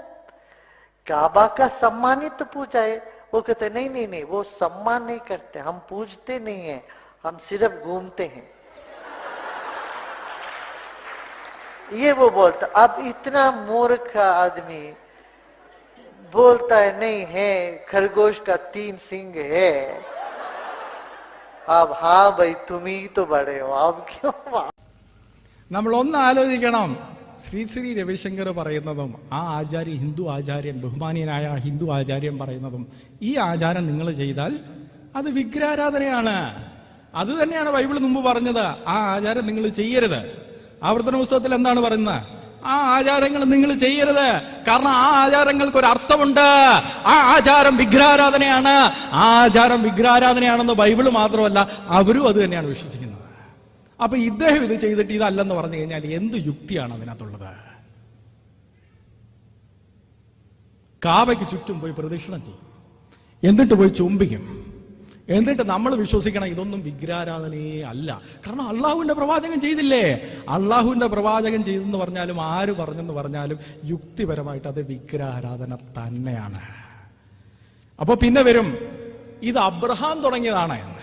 काबा का सम्मान ही तो पूजा है. वो कहते नहीं, वो सम्मान नहीं करते, हम पूजते नहीं है, हम सिर्फ घूमते हैं. ये वो बोलता. अब इतना मूर्ख आदमी बोलता है नहीं है, खरगोश का 3 सिंग है. अब हाँ भाई तुम ही तो बड़े हो, अब क्यों? നമ്മൾ ഒന്ന് ആലോചിക്കണം. ശ്രീ രവിശങ്കർ പറയുന്നതും ആ ആചാര്യ, ഹിന്ദു ആചാര്യൻ, ബഹുമാനീയനായ ഹിന്ദു ആചാര്യൻ പറയുന്നതും, ഈ ആചാരം നിങ്ങൾ ചെയ്താൽ അത് വിഗ്രഹാരാധനയാണ്. അത് തന്നെയാണ് ബൈബിൾ മുമ്പ് പറഞ്ഞത്. ആ ആചാരം നിങ്ങൾ ചെയ്യരുത്. ആവർത്തന പുസ്തകത്തിൽ എന്താണ് പറയുന്നത്? ആ ആചാരങ്ങൾ നിങ്ങൾ ചെയ്യരുത്. കാരണം ആ ആചാരങ്ങൾക്ക് ഒരു അർത്ഥമുണ്ട്. ആ ആചാരം വിഗ്രഹാരാധനയാണ്. ആ ആചാരം വിഗ്രഹാരാധനയാണെന്ന് ബൈബിള് മാത്രമല്ല, അവരും അത് തന്നെയാണ് വിശ്വസിക്കുന്നത്. അപ്പൊ ഇദ്ദേഹം ഇത് ചെയ്തിട്ട് ഇതല്ലെന്ന് പറഞ്ഞു കഴിഞ്ഞാൽ എന്ത് യുക്തിയാണ് അതിനകത്തുള്ളത്? കാബയ്ക്ക് ചുറ്റും പോയി പ്രദക്ഷിണം ചെയ്യും, എന്നിട്ട് പോയി ചുംബിക്കും, എന്നിട്ട് നമ്മൾ വിശ്വസിക്കണം ഇതൊന്നും വിഗ്രഹാരാധനയേ അല്ല. കാരണം അള്ളാഹുവിന്റെ പ്രവാചകൻ ചെയ്തില്ലേ? അള്ളാഹുവിന്റെ പ്രവാചകൻ ചെയ്തെന്ന് പറഞ്ഞാലും ആര് പറഞ്ഞെന്ന് പറഞ്ഞാലും യുക്തിപരമായിട്ട് അത് വിഗ്രഹാരാധന തന്നെയാണ്. അപ്പൊ പിന്നെ വരും ഇത് അബ്രഹാം തുടങ്ങിയതാണ് എന്ന്.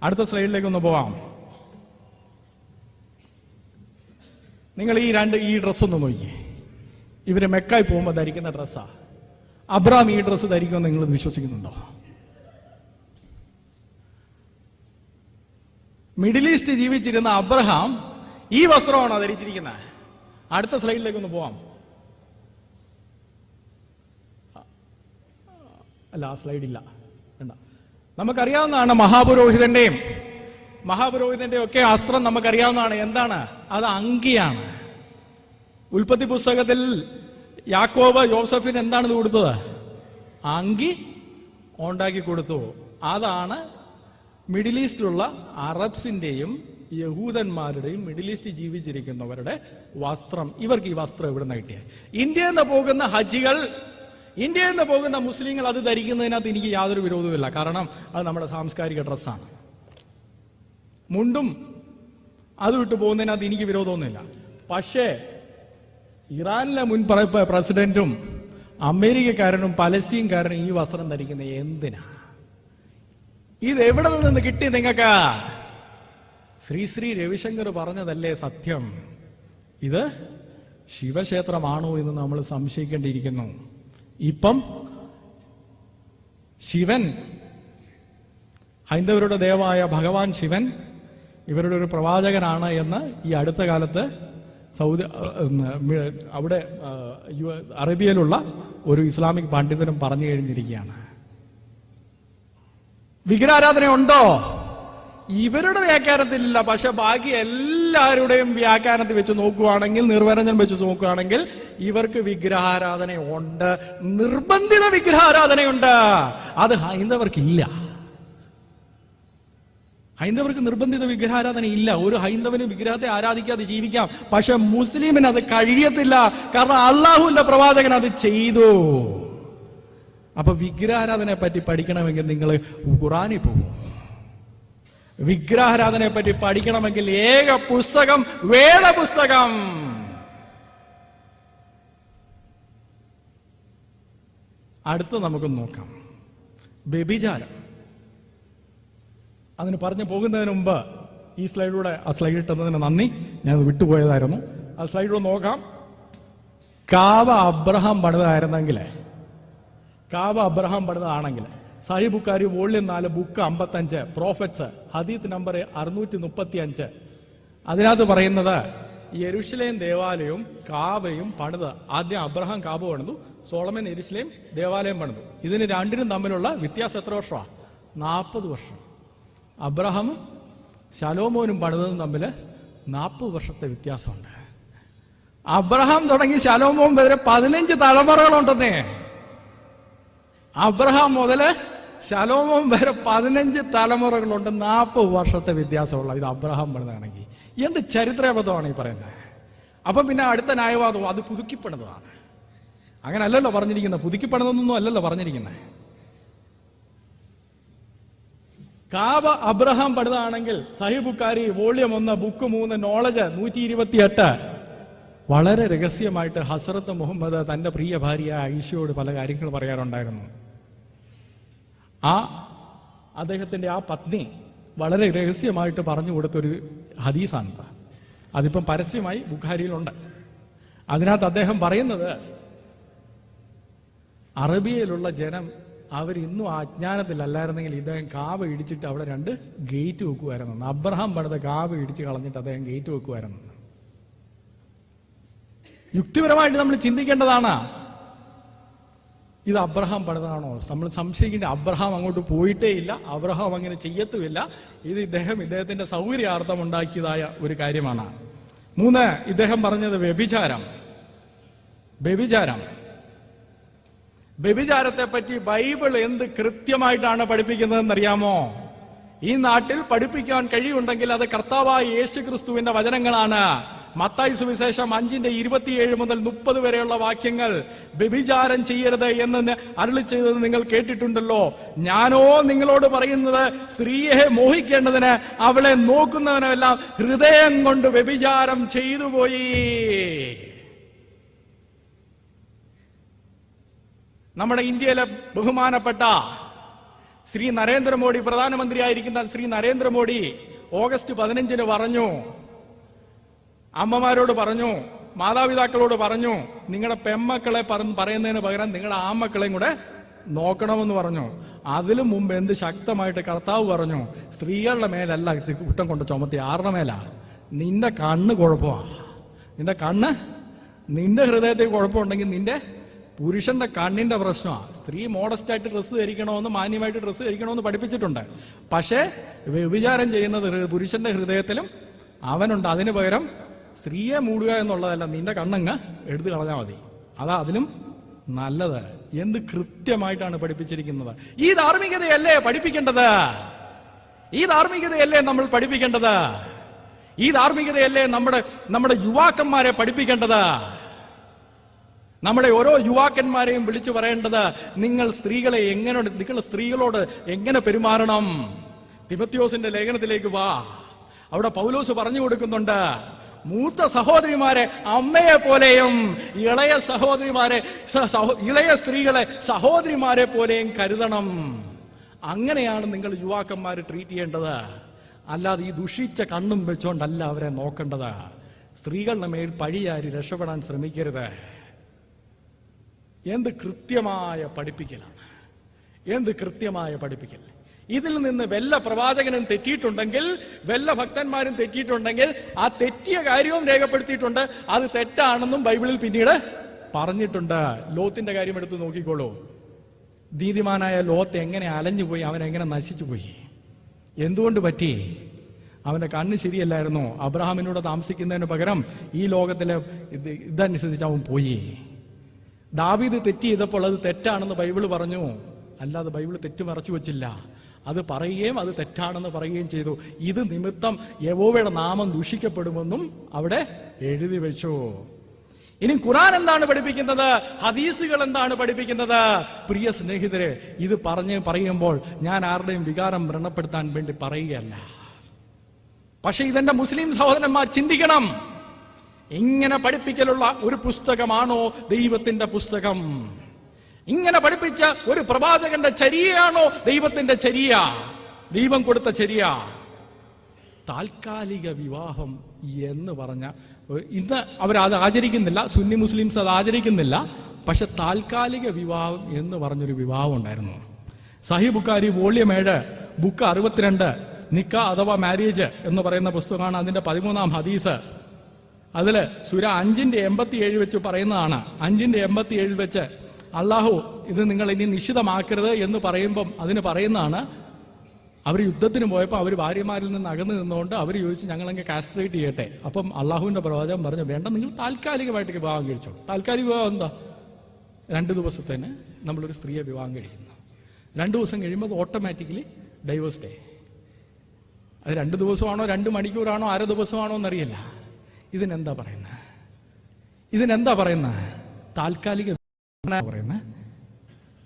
അടുത്ത സ്ലൈഡിലേക്ക് ഒന്ന് പോവാം. നിങ്ങൾ ഈ ഡ്രസ്സൊന്ന് നോക്കിയേ. ഇവര് മെക്കായി പോകുമ്പോൾ ധരിക്കുന്ന ഡ്രസ്സാ. അബ്രഹാം ഈ ഡ്രസ്സ് ധരിക്കുമെന്ന് നിങ്ങൾ വിശ്വസിക്കുന്നുണ്ടോ? മിഡിൽ ഈസ്റ്റ് ജീവിച്ചിരുന്ന അബ്രഹാം ഈ വസ്ത്രമാണോ ധരിച്ചിരിക്കുന്നത്? അടുത്ത സ്ലൈഡിലേക്ക് ഒന്ന് പോവാം. അല്ല, ആ സ്ലൈഡില്ല, വേണ്ട. നമുക്കറിയാവുന്നതാണ് മഹാപുരോഹിതന്റെയും ഒക്കെ അസ്ത്രം നമുക്കറിയാവുന്നതാണ്. എന്താണ് അത്? അങ്കിയാണ്. ഉൽപ്പത്തി പുസ്തകത്തിൽ യാക്കോബ് യോസഫിന് എന്താണ് ഇത് കൊടുത്തത്? അങ്കി ഉണ്ടാക്കി കൊടുത്തു. അതാണ് മിഡിൽ ഈസ്റ്റിലുള്ള അറബ്സിന്റെയും യഹൂദന്മാരുടെയും മിഡിൽ ഈസ്റ്റ് ജീവിച്ചിരിക്കുന്നവരുടെ വസ്ത്രം. ഇവർക്ക് ഈ വസ്ത്രം എവിടെ നിന്ന് കിട്ടിയത്? ഇന്ത്യയിൽ നിന്ന് പോകുന്ന ഹജ്ജികൾ, ഇന്ത്യയിൽ നിന്ന് പോകുന്ന മുസ്ലിങ്ങൾ അത് ധരിക്കുന്നതിനകത്ത് എനിക്ക് യാതൊരു വിരോധവുമില്ല. കാരണം അത് നമ്മുടെ സാംസ്കാരിക ഡ്രസ്സാണ്. മുണ്ടും അത് വിട്ടു പോകുന്നതിനകത്ത് എനിക്ക് വിരോധമൊന്നുമില്ല. പക്ഷേ ഇറാനിലെ മുൻ പ്രസിഡന്റും അമേരിക്കക്കാരനും പലസ്തീൻകാരനും ഈ വസ്ത്രം ധരിക്കുന്നത് എന്തിനാ? ഇത് എവിടെ നിന്ന് കിട്ടി നിങ്ങൾക്ക്? ശ്രീ രവിശങ്കർ പറഞ്ഞതല്ലേ സത്യം? ഇത് ശിവക്ഷേത്രമാണോ എന്ന് നമ്മൾ സംശയിക്കേണ്ടിയിരിക്കുന്നു. ഇപ്പം ശിവൻ, ഹൈന്ദവരുടെ ദേവായ ഭഗവാൻ ശിവൻ ഇവരുടെ ഒരു പ്രവാചകനാണ് എന്ന് ഈ അടുത്ത കാലത്ത് അവിടെ അറേബ്യയിലുള്ള ഒരു ഇസ്ലാമിക് പണ്ഡിതനും പറഞ്ഞു കഴിഞ്ഞിരിക്കുകയാണ്. വിഗ്രഹാരാധന ഉണ്ടോ? ഇവരുടെ വ്യാഖ്യാനത്തിലില്ല. പക്ഷെ ബാക്കി എല്ലാവരുടെയും വ്യാഖ്യാനത്തിൽ വെച്ച് നോക്കുകയാണെങ്കിൽ, നിർവചനം വെച്ച് നോക്കുകയാണെങ്കിൽ ഇവർക്ക് വിഗ്രഹാരാധന ഉണ്ട്, നിർബന്ധിത വിഗ്രഹാരാധനയുണ്ട്. അത് ഹൈന്ദവർക്കില്ല. ഹൈന്ദവർക്ക് നിർബന്ധിത വിഗ്രഹാരാധന ഇല്ല. ഒരു ഹൈന്ദവന് വിഗ്രഹത്തെ ആരാധിക്കാതെ ജീവിക്കാം. പക്ഷെ മുസ്ലിമിന് അത് കഴിയത്തില്ല. കാരണം അള്ളാഹുവിന്റെ പ്രവാചകൻ അത് ചെയ്തു. അപ്പൊ വിഗ്രഹാരാധനയെ പറ്റി പഠിക്കണമെങ്കിൽ നിങ്ങൾ ഖുർആനിൽ പോകും. വിഗ്രഹാരാധനയെ പറ്റി പഠിക്കണമെങ്കിൽ ഏക പുസ്തകം വേദപുസ്തകം. അടുത്ത് നമുക്ക് നോക്കാം വ്യഭിചാരം. അതിന് പറഞ്ഞു പോകുന്നതിന് മുമ്പ് ഈ സ്ലൈഡിലൂടെ, ആ സ്ലൈഡ് ഇട്ടതിന് നന്ദി, ഞാൻ വിട്ടുപോയതായിരുന്നു. ആ സ്ലൈഡിലൂടെ നോക്കാം. കാബ അബ്രഹാം പണിതായിരുന്നെങ്കിൽ, കാബ അബ്രഹാം പണിതാണെങ്കിൽ Sahih Bukhari volume 4 book 55 prophets hadith number 635 അതിനകത്ത് പറയുന്നത് യെരുശലേം ദേവാലയവും കാബയും പണിത്. ആദ്യം അബ്രഹാം കാബ പണിതു, സോളമൻ യെരുശലേം ദേവാലയം പണിതു. ഇതിന് രണ്ടിനും തമ്മിലുള്ള വ്യത്യാസം എത്ര വർഷമാണ്? 40 വർഷം. അബ്രഹാമും ശലോമോനും പണിതതും തമ്മിൽ 40 വർഷത്തെ വ്യത്യാസമുണ്ട്. അബ്രഹാം തുടങ്ങി ശലോമോൻ വരെ 15 തലമുറകളുണ്ടെന്നേ. അബ്രഹാം മുതല് ശലോമോൻ വരെ 15 തലമുറകളുണ്ട്. 40 വർഷത്തെ വ്യത്യാസമുള്ള ഇത് അബ്രഹാം പണിതാണെങ്കിൽ എന്ത് ചരിത്രബദ്ധമാണ് ഈ പറയുന്നത്? അപ്പൊ പിന്നെ അടുത്ത ന്യായവാദവും അത് പുതുക്കിപ്പണിതാണ്. അങ്ങനെ അല്ലല്ലോ പറഞ്ഞിരിക്കുന്നത്. പുതുക്കിപ്പണിതൊന്നും അല്ലല്ലോ പറഞ്ഞിരിക്കുന്നത്. കാബ അബ്രഹാം പണിതാണെങ്കിൽ Sahih Bukhari volume 1 book 3 knowledge 128 വളരെ രഹസ്യമായിട്ട് ഹസ്രത്ത് മുഹമ്മദ് തന്റെ പ്രിയ ഭാര്യ ഐഷയോട് പല കാര്യങ്ങൾ പറയാറുണ്ടായിരുന്നു. അദ്ദേഹത്തിന്റെ ആ പത്നി വളരെ രഹസ്യമായിട്ട് പറഞ്ഞു കൊടുത്തൊരു ഹദീസാണ്. അതിപ്പം പരസ്യമായി ബുഖാരിയിലുണ്ട്. അതിനകത്ത് അദ്ദേഹം പറയുന്നത്, അറബിയയിലുള്ള ജനം അവരിന്നും അജ്ഞാനത്തിലല്ലായിരുന്നെങ്കിൽ ഇദ്ദേഹം കാബ ഇടിച്ചിട്ട് അവിടെ 2 ഗേറ്റ് വെക്കുമായിരുന്നു. അബ്രഹാം പണിത കാബ ഇടിച്ച് കളഞ്ഞിട്ട് അദ്ദേഹം ഗേറ്റ് വെക്കുമായിരുന്നു. യുക്തിപരമായിട്ട് നമ്മൾ ചിന്തിക്കേണ്ടതാണ്, ഇത് അബ്രഹാം പണിതാണോ? നമ്മൾ സംശയിക്കേണ്ട. അബ്രഹാം അങ്ങോട്ട് പോയിട്ടേ ഇല്ല, അബ്രഹാം അങ്ങനെ ചെയ്യത്തുമില്ല. ഇത് ഇദ്ദേഹത്തിന്റെ സൗകര്യാർത്ഥം ഉണ്ടാക്കിയതായ ഒരു കാര്യമാണ്. 3 ഇദ്ദേഹം പറഞ്ഞത് വ്യഭിചാരം. വ്യഭിചാരത്തെ പറ്റി ബൈബിൾ എന്ത് കൃത്യമായിട്ടാണ് പഠിപ്പിക്കുന്നതെന്നറിയാമോ? ഈ നാട്ടിൽ പഠിപ്പിക്കാൻ കഴിയുണ്ടെങ്കിൽ അത് കർത്താവായ യേശു ക്രിസ്തുവിന്റെ വചനങ്ങളാണ്. മത്തായി സുവിശേഷം 5:27 മുതൽ 30 വരെയുള്ള വാക്യങ്ങൾ. വ്യഭിചാരം ചെയ്യരുത് എന്ന് അരുളി ചെയ്തത് നിങ്ങൾ കേട്ടിട്ടുണ്ടല്ലോ. ഞാനോ നിങ്ങളോട് പറയുന്നത്, സ്ത്രീയെ മോഹിക്കേണ്ടതിന് അവളെ നോക്കുന്നവനെല്ലാം ഹൃദയം കൊണ്ട് വ്യഭിചാരം ചെയ്തു പോയി. നമ്മുടെ ഇന്ത്യയിലെ ബഹുമാനപ്പെട്ട ശ്രീ നരേന്ദ്രമോദി, പ്രധാനമന്ത്രിയായിരിക്കുന്ന ശ്രീ നരേന്ദ്രമോദി ഓഗസ്റ്റ് 15 പറഞ്ഞു, അമ്മമാരോട് പറഞ്ഞു, മാതാപിതാക്കളോട് പറഞ്ഞു, നിങ്ങളുടെ പെമ്മക്കളെ പറയുന്നതിന് പകരം നിങ്ങളുടെ ആമക്കളെയും കൂടെ നോക്കണമെന്ന് പറഞ്ഞു. അതിനു മുമ്പ് എന്ത് ശക്തമായിട്ട് കർത്താവ് പറഞ്ഞു, സ്ത്രീകളുടെ മേലല്ല കുറ്റം കൊണ്ട് ചുമത്തി, ആരുടെ മേലാ? നിന്റെ കണ്ണ് കുഴപ്പമാണ്. നിന്റെ ഹൃദയത്തിൽ കുഴപ്പമുണ്ടെങ്കിൽ നിന്റെ പുരുഷന്റെ കണ്ണിന്റെ പ്രശ്നമാണ്. സ്ത്രീ മോഡസ്റ്റായിട്ട് ഡ്രസ്സ് ധരിക്കണമെന്ന്, മാന്യമായിട്ട് ഡ്രസ്സ് ധരിക്കണമെന്ന് പഠിപ്പിച്ചിട്ടുണ്ട്. പക്ഷേ വ്യഭിചാരം ചെയ്യുന്നത് പുരുഷന്റെ ഹൃദയത്തിലും അവനുണ്ട്. അതിനു പകരം സ്ത്രീയെ മൂടുക എന്നുള്ളതല്ല, നിന്റെ കണ്ണങ്ങ് എടുത്തു കളഞ്ഞാൽ മതി. അതിനും നല്ലത്. എന്ത് കൃത്യമായിട്ടാണ് പഠിപ്പിച്ചിരിക്കുന്നത്. ഈ ധാർമ്മികതയല്ലേ പഠിപ്പിക്കേണ്ടത്? ഈ ധാർമ്മികതയല്ലേ നമ്മൾ പഠിപ്പിക്കേണ്ടത്? ഈ ധാർമ്മികതയല്ലേ നമ്മുടെ യുവാക്കന്മാരെ പഠിപ്പിക്കേണ്ടത്? നമ്മുടെ ഓരോ യുവാക്കന്മാരെയും വിളിച്ചു പറയേണ്ടത്, നിങ്ങൾ സ്ത്രീകളോട് എങ്ങനെ പെരുമാറണം. തിമോത്തിയോസിന്റെ ലേഖനത്തിലേക്ക് വാ. അവിടെ പൗലോസ് പറഞ്ഞു കൊടുക്കുന്നുണ്ട്, മൂത്ത സഹോദരിമാരെ അമ്മയെ പോലെയും ഇളയ സ്ത്രീകളെ സഹോദരിമാരെ പോലെയും കരുതണം. അങ്ങനെയാണ് നിങ്ങൾ യുവാക്കന്മാരെ ട്രീറ്റ് ചെയ്യേണ്ടത്. അല്ലാതെ ഈ ദുഷിച്ച കണ്ണും വെച്ചോണ്ടല്ല അവരെ നോക്കേണ്ടത്. സ്ത്രീകളുടെ മേൽ പഴിയാരി രക്ഷപ്പെടാൻ ശ്രമിക്കരുത്. എന്ത് കൃത്യമായ പഠിപ്പിക്കലാണ്, എന്ത് കൃത്യമായ പഠിപ്പിക്കൽ. ഇതിൽ നിന്ന് വല്ല പ്രവാചകനും തെറ്റിയിട്ടുണ്ടെങ്കിൽ, വല്ല ഭക്തന്മാരും തെറ്റിയിട്ടുണ്ടെങ്കിൽ ആ തെറ്റിയ കാര്യവും രേഖപ്പെടുത്തിയിട്ടുണ്ട്. അത് തെറ്റാണെന്നും ബൈബിളിൽ പിന്നീട് പറഞ്ഞിട്ടുണ്ട്. ലോത്തിന്റെ കാര്യം എടുത്ത് നോക്കിക്കോളൂ. നീതിമാനായ ലോത്ത് എങ്ങനെ അലഞ്ഞുപോയി, അവൻ എങ്ങനെ നശിച്ചുപോയി, എന്തുകൊണ്ട് പറ്റി? അവന്റെ കണ്ണ് ശരിയല്ലായിരുന്നു. അബ്രഹാമിനോട് താമസിക്കുന്നതിന് പകരം ഈ ലോകത്തിലെ ഇതനുസരിച്ച് അവൻ പോയി. ദാവീദ് തെറ്റ് ചെയ്തപ്പോൾ അത് തെറ്റാണെന്ന് ബൈബിള് പറഞ്ഞു. അല്ലാതെ ബൈബിള് തെറ്റ് മറച്ചു വെച്ചില്ല. അത് പറയുകയും അത് തെറ്റാണെന്ന് പറയുകയും ചെയ്തു. ഇത് നിമിത്തം യഹോവയുടെ നാമം ദൂഷിക്കപ്പെടുമെന്നും അവിടെ എഴുതി വെച്ചു. ഇനി ഖുർആൻ എന്താണ് പഠിപ്പിക്കുന്നത്? ഹദീസുകൾ എന്താണ് പഠിപ്പിക്കുന്നത്? പ്രിയ സ്നേഹിതരെ, ഇത് പറയുമ്പോൾ ഞാൻ ആരുടെയും വികാരം വ്രണപ്പെടുത്താൻ വേണ്ടി പറയുകയല്ല. പക്ഷെ ഇതെന്റെ മുസ്ലിം സഹോദരന്മാർ ചിന്തിക്കണം. ഇങ്ങനെ പഠിപ്പിക്കലുള്ള ഒരു പുസ്തകമാണോ ദൈവത്തിന്റെ പുസ്തകം? ഇങ്ങനെ പഠിപ്പിച്ച ഒരു പ്രവാചകന്റെ ചര്യയാണോ ദൈവത്തിന്റെ ചര്യ, ദൈവം കൊടുത്ത ചര്യ? താൽക്കാലിക വിവാഹം എന്ന് പറഞ്ഞ, ഇന്ന് അവരത് ആചരിക്കുന്നില്ല, സുന്നി മുസ്ലിംസ് അത് ആചരിക്കുന്നില്ല. പക്ഷെ താൽക്കാലിക വിവാഹം എന്ന് പറഞ്ഞൊരു വിവാഹം ഉണ്ടായിരുന്നു. സഹീഹ് ബുഖാരി വോള്യം 7 ബുക്ക് 62 നിക്ക അഥവാ മാരേജ് എന്ന് പറയുന്ന പുസ്തകമാണ്. അതിന്റെ 13-ാം ഹദീസ്. അതില് സൂര 5:87 വെച്ച് പറയുന്നതാണ്. 5:87 വെച്ച് അള്ളാഹു ഇത് നിങ്ങൾ ഇനി നിശ്ചിതമാക്കരുത് എന്ന് പറയുമ്പം അതിന് പറയുന്നതാണ്, അവർ യുദ്ധത്തിന് പോയപ്പോൾ അവർ ഭാര്യമാരിൽ നിന്ന് അകന്നു നിന്നുകൊണ്ട് അവർ ചോദിച്ചു ഞങ്ങളെങ്കിൽ കാസ്ട്രേറ്റ് ചെയ്യട്ടെ. അപ്പം അള്ളാഹുവിന്റെ പ്രവാചകൻ പറഞ്ഞു, വേണ്ട, നിങ്ങൾ താൽക്കാലികമായിട്ട് വിവാഹം കഴിച്ചോളൂ. താൽക്കാലിക വിവാഹം എന്താ? 2 ദിവസത്തേന് നമ്മളൊരു സ്ത്രീയെ വിവാഹം കഴിക്കുന്നു. 2 ദിവസം കഴിയുമ്പോൾ അത് ഓട്ടോമാറ്റിക്കലി ഡൈവേഴ്സ് ഡേ. അത് 2 ദിവസമാണോ 2 മണിക്കൂറാണോ 1/2 ദിവസമാണോ എന്നറിയില്ല. ഇതിനെന്താ പറയുന്നത്? താൽക്കാലിക പറയുന്നത്.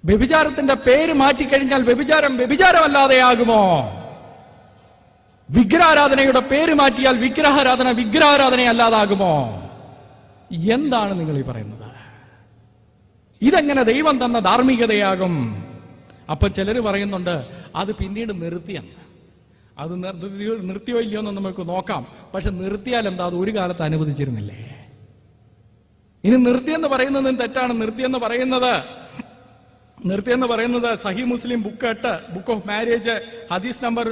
വ്യഭിചാരത്തിന്റെ പേര് മാറ്റിക്കഴിഞ്ഞാൽ വ്യഭിചാരമല്ലാതെയാകുമോ? വിഗ്രഹാരാധനയുടെ പേര് മാറ്റിയാൽ വിഗ്രഹാരാധനയല്ലാതാകുമോ? എന്താണ് നിങ്ങൾ ഈ പറയുന്നത്? ഇതെങ്ങനെ ദൈവം തന്ന ധാർമ്മികതയാകും? അപ്പൊ ചിലർ പറയുന്നുണ്ട് അത് പിന്നീട് നിർത്തിയെന്ന്. അത് നിർത്തിയോ ഇല്ലയോ എന്ന് നമുക്ക് നോക്കാം. പക്ഷെ നിർത്തിയാൽ എന്താ? അത് ഒരു കാലത്ത് അനുവദിച്ചിരുന്നില്ലേ? ഇനി നിർത്തിയെന്ന് പറയുന്നത് തെറ്റാണ്. നിർത്തിയെന്ന് പറയുന്നത് സഹീഹ് മുസ്ലിം ബുക്ക് 8 ബുക്ക് ഓഫ് മാരേജ് ഹദീസ് നമ്പർ